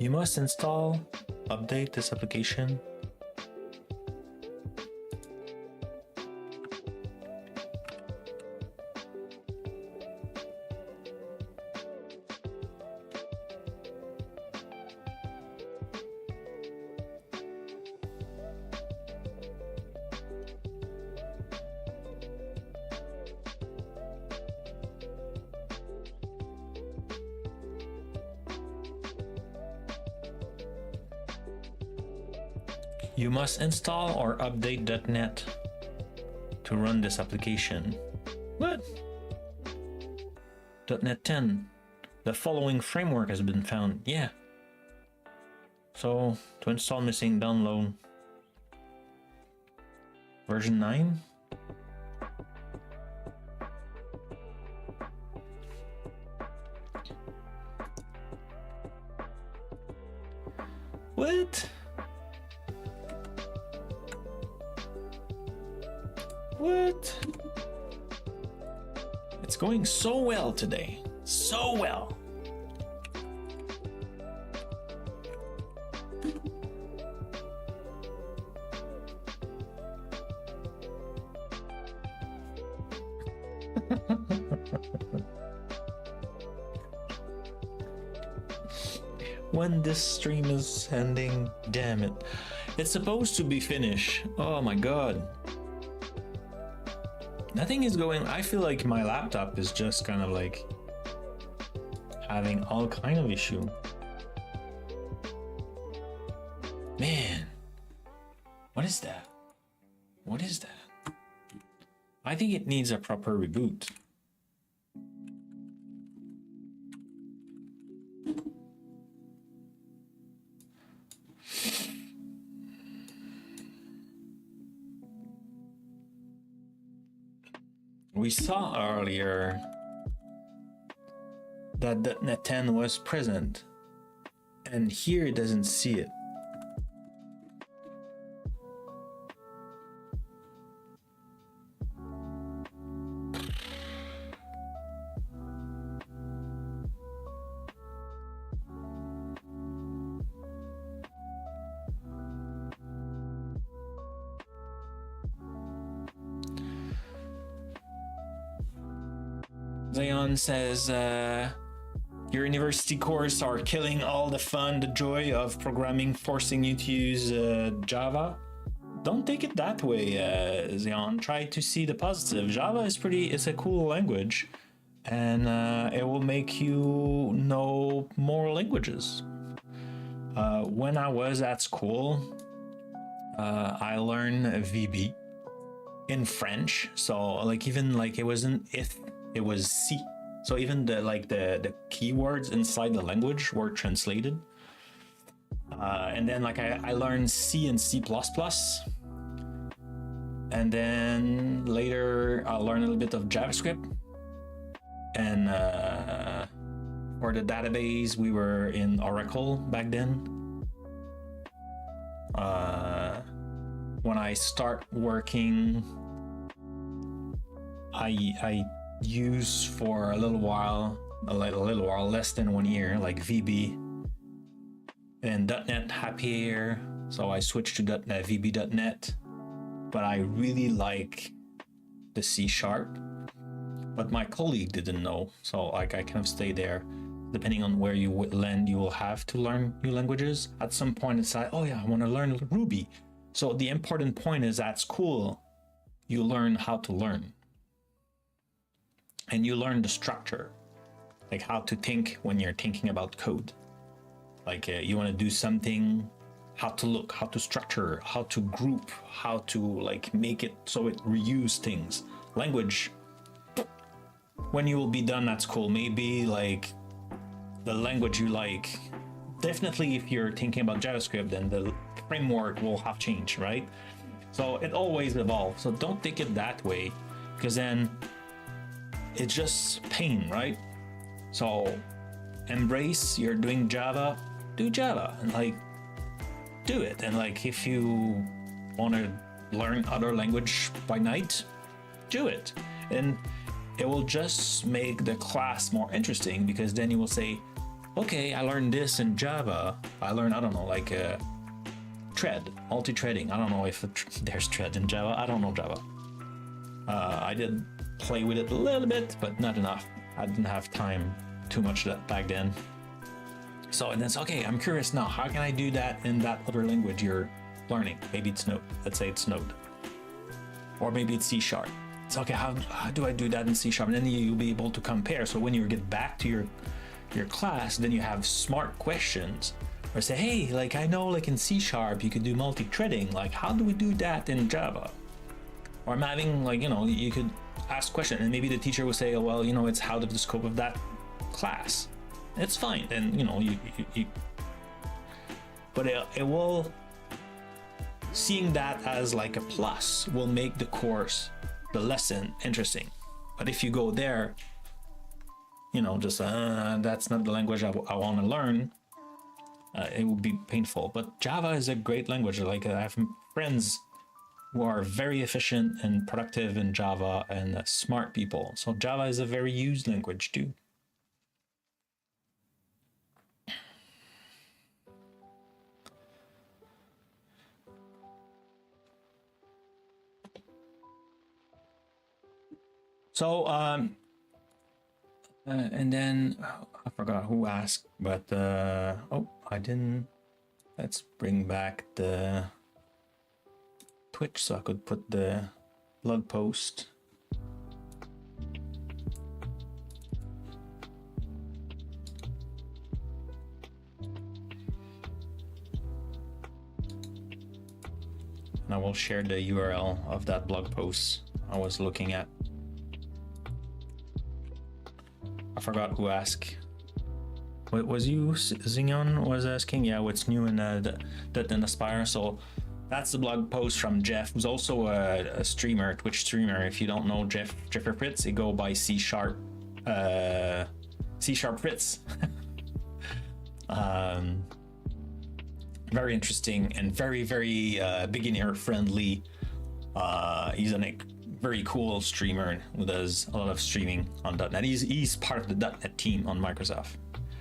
You must update this application. You must install or update .NET to run this application. What? .NET 10. The following framework has been found. Yeah. So, to install missing download. Version 9? What? What? It's going so well today. So well. When this stream is ending, damn it. It's supposed to be finished. Oh my god. Nothing is going. I feel like my laptop is just kind of like having all kind of issue. Man, what is that? What is that? I think it needs a proper reboot. We saw earlier that .NET 10 was present, and here it doesn't see it. Zion says, your university course are killing all the fun, the joy of programming, forcing you to use Java. Don't take it that way, Zion. Try to see the positive. Java is it's a cool language, and it will make you know more languages. When I was at school, I learned VB in French. So like even like it wasn't if, it was C. So even the keywords inside the language were translated. And then like I learned C and C++. And then later I'll learn a little bit of JavaScript. And for the database, we were in Oracle back then. When I start working, I use for a little while, less than 1 year, like VB and .NET happier. So I switched to .NET, VB.NET, but I really like the C#. But my colleague didn't know, so like I kind of stay there. Depending on where you land, you will have to learn new languages. At some point, it's like, oh yeah, I want to learn Ruby. So the important point is at school, you learn how to learn. And you learn the structure, like how to think when you're thinking about code. Like you want to do something, how to look, how to structure, how to group, how to like make it so it reuse things. Language, when you will be done at school, maybe like the language you like. Definitely if you're thinking about JavaScript, then the framework will have changed, right? So it always evolves. So don't take it that way, because then it's just pain, right? So embrace, you're doing Java, do Java, and like do it. And like if you want to learn other language by night, do it. And it will just make the class more interesting, because then you will say, okay, I learned this in Java. I learned, I don't know, like thread, multi-threading. I don't know if there's thread in Java. I don't know Java. I did play with it a little bit, but not enough. I didn't have time too much back then. So, and it's okay, I'm curious now, how can I do that in that other language you're learning? Maybe it's Node. Let's say it's Node. Or maybe it's C#. It's okay, how do I do that in C#? And then you'll be able to compare. So when you get back to your class, then you have smart questions, or say, hey, like I know like in C# you could do multi-threading, like how do we do that in Java? Or I'm having like, you know, you could ask questions, and maybe the teacher will say, oh, well, you know, it's out of the scope of that class. It's fine, and you know, you but it will, seeing that as like a plus will make the course, the lesson interesting. But if you go there, you know, just that's not the language I want to learn, it would be painful. But Java is a great language. Like I have friends who are very efficient and productive in Java, and smart people. So Java is a very used language too. So, and then I forgot who asked, but oh, I didn't. Let's bring back the Twitch so I could put the blog post. And I will share the URL of that blog post I was looking at. I forgot who asked. What was you, Zingon was asking? Yeah, what's new in .NET Aspire? So that's the blog post from Jeff, who's also a streamer, Twitch streamer. If you don't know Jeffrey Fritz, he go by C# Fritz. Very interesting and very beginner friendly. He's a very cool streamer who does a lot of streaming on .NET. He's part of the .NET team on Microsoft.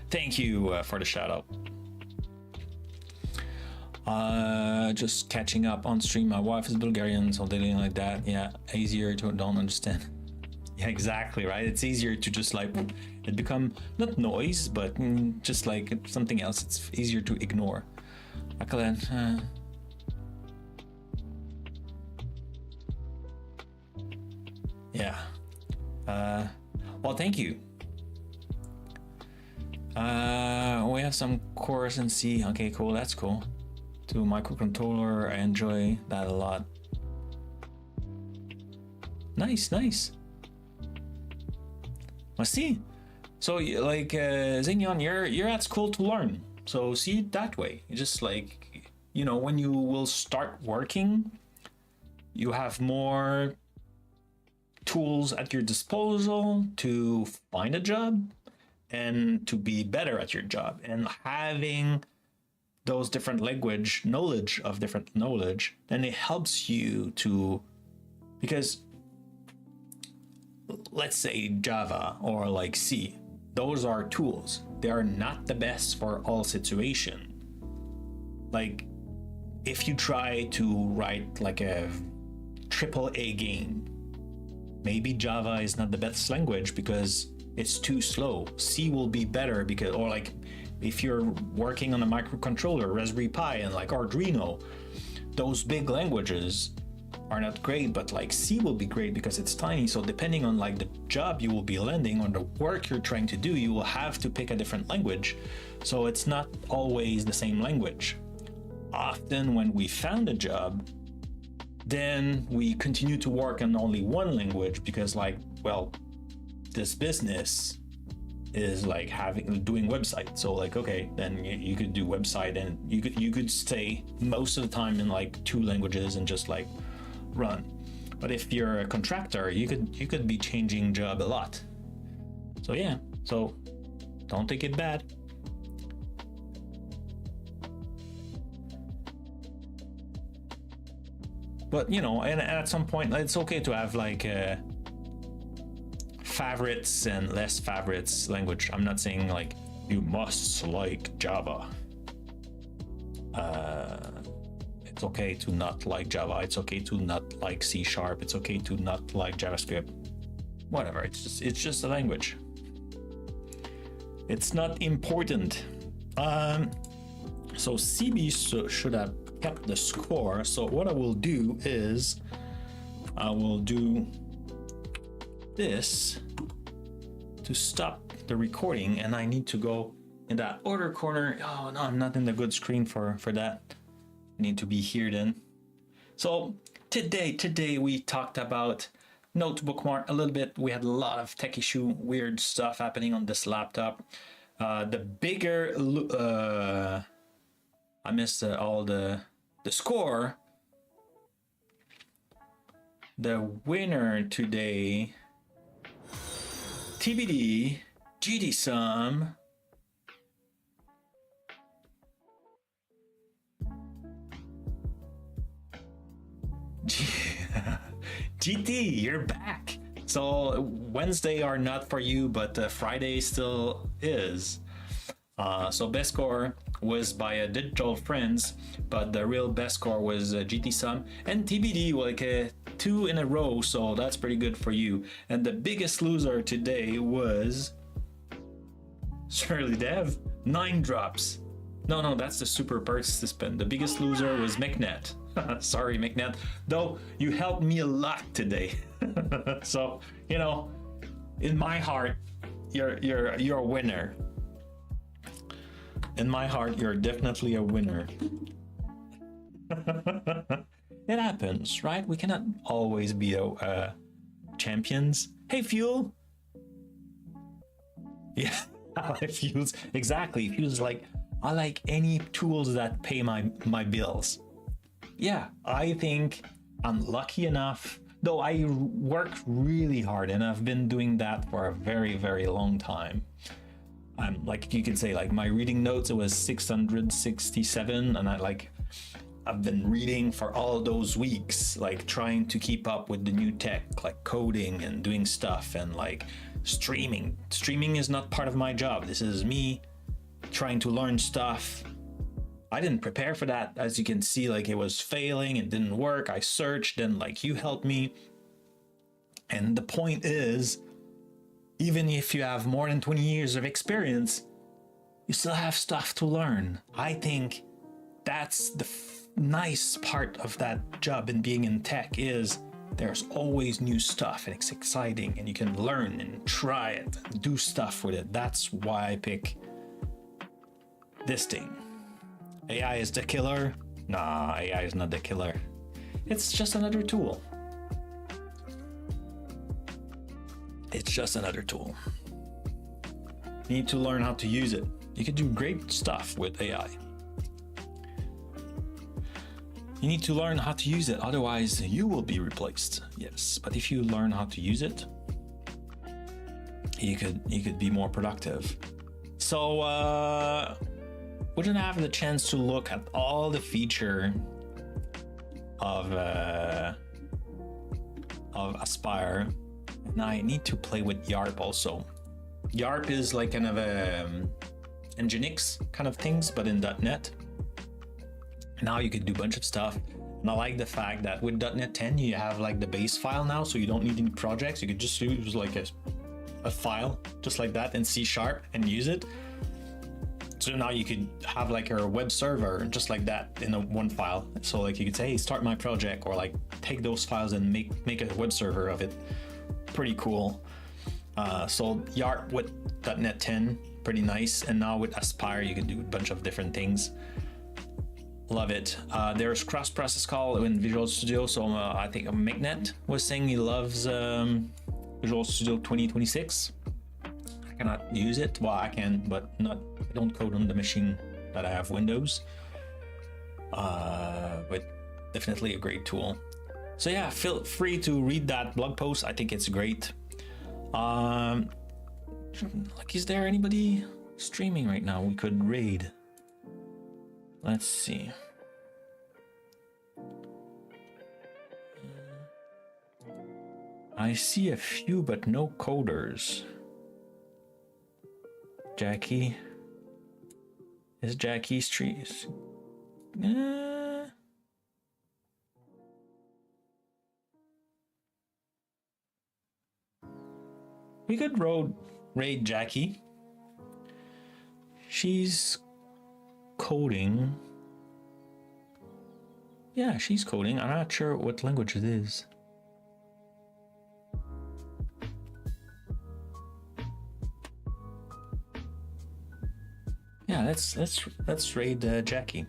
Thank you for the shout out. Just catching up on stream. My wife is Bulgarian, so dealing like that. Yeah, easier to don't understand. Yeah, exactly, right? It's easier to just like, it become not noise, but just like something else. It's easier to ignore. Yeah. Well, thank you. We have some course in C. Okay, cool. That's cool. to microcontroller. I enjoy that a lot. Nice, nice. I see. So like Zignon, you're at school to learn. So see it that way. Just like, you know, when you will start working, you have more tools at your disposal to find a job and to be better at your job. And having those different knowledge, then it helps you to, because let's say Java or like C, those are tools. They are not the best for all situation. Like if you try to write like a AAA game, maybe Java is not the best language because it's too slow. C will be better because, or like if you're working on a microcontroller, Raspberry Pi and like Arduino, those big languages are not great, but like C will be great because it's tiny. So depending on like the job you will be landing on, the work you're trying to do, you will have to pick a different language. So it's not always the same language. Often when we found a job, then we continue to work on only one language because like, well, this business is like doing website. So like, okay, then you could do website and you could stay most of the time in like 2 languages and just like run. But if you're a contractor, you could be changing job a lot. So yeah, so don't take it bad. But you know, and at some point it's okay to have like favorites and less favorites language. I'm not saying like you must like Java. It's okay to not like Java. It's okay to not like C#. It's okay to not like JavaScript. Whatever. It's just a language. It's not important. So CB should have kept the score. So what I will do is I will do this to stop the recording, and I need to go in that other corner. Oh no, I'm not in the good screen for that. I need to be here then. So today we talked about Notebook Mart a little bit. We had a lot of tech issue, weird stuff happening on this laptop. The bigger I missed all the score. The winner today, TBD, GD Sum. GT, you're back. So Wednesday are not for you, but Friday still is. So best score was by Digital Friends, but the real best score was GT Sum and TBD, like 2 in a row, so that's pretty good for you. And the biggest loser today was Shirley Dev, 9 drops. No, that's the super participant. The biggest loser was McNet. Sorry, McNet. Though you helped me a lot today. So, you know, in my heart, you're a winner. In my heart, you're definitely a winner. It happens, right? We cannot always be champions. Hey, Fuel. Yeah, Fuel's exactly. Fuel's like, I like any tools that pay my bills. Yeah, I think I'm lucky enough, though I work really hard and I've been doing that for a very, very long time. I'm like, you can say like my reading notes, it was 667, and I've been reading for all those weeks, like trying to keep up with the new tech, like coding and doing stuff, and like streaming. Streaming is not part of my job. This is me trying to learn stuff. I didn't prepare for that. As you can see, like it was failing, it didn't work. I searched and like you helped me. And the point is, even if you have more than 20 years of experience, you still have stuff to learn. I think that's the nice part of that job and being in tech is there's always new stuff and it's exciting and you can learn and try it and do stuff with it. That's why I pick this thing. AI is the killer. Nah, AI is not the killer. It's just another tool. It's just another tool. You need to learn how to use it. You can do great stuff with AI. You need to learn how to use it, otherwise you will be replaced. Yes, but if you learn how to use it, you could be more productive. So we didn't have the chance to look at all the feature of Aspire, and I need to play with YARP also. YARP is like kind of a Nginx kind of things, but in .NET. Now you could do a bunch of stuff, and I like the fact that with .NET 10 you have like the base file now, so you don't need any projects. You could just use like a file just like that in C# and use it. So now you could have like a web server just like that in one file. So like you could say, hey, start my project, or like take those files and make a web server of it. Pretty cool. So YARP with .NET 10, pretty nice. And now with Aspire you can do a bunch of different things. Love it. There's cross-process call in Visual Studio. So I think Magnet was saying he loves Visual Studio 2026. I cannot use it. Well, I can, but not. I don't code on the machine that I have Windows. But definitely a great tool. So yeah, feel free to read that blog post. I think it's great. Like, is there anybody streaming right now we could raid? Let's see. I see a few, but no coders. Jackie. Is Jackie streams? We could raid Jackie. She's coding. Yeah, she's coding. I'm not sure what language it is. Yeah, let's raid Jackie.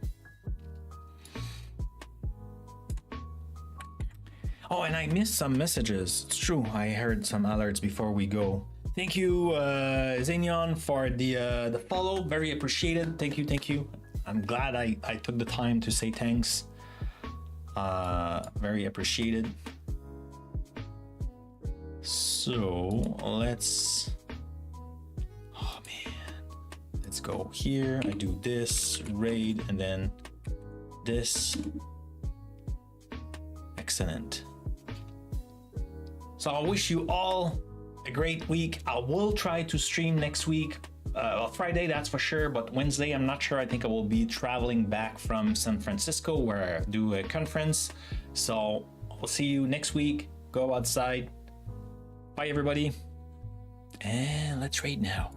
Oh, and I missed some messages. It's true. I heard some alerts before we go. Thank you, Zenion, for the follow. Very appreciated. Thank you. I'm glad I took the time to say thanks. Very appreciated. So let's. Oh man, let's go here. I do this raid and then this. Excellent. So I wish you all a great week. I will try to stream next week. Friday, that's for sure, but Wednesday, I'm not sure. I think I will be traveling back from San Francisco where I do a conference. So we'll see you next week. Go outside. Bye, everybody. And let's raid now.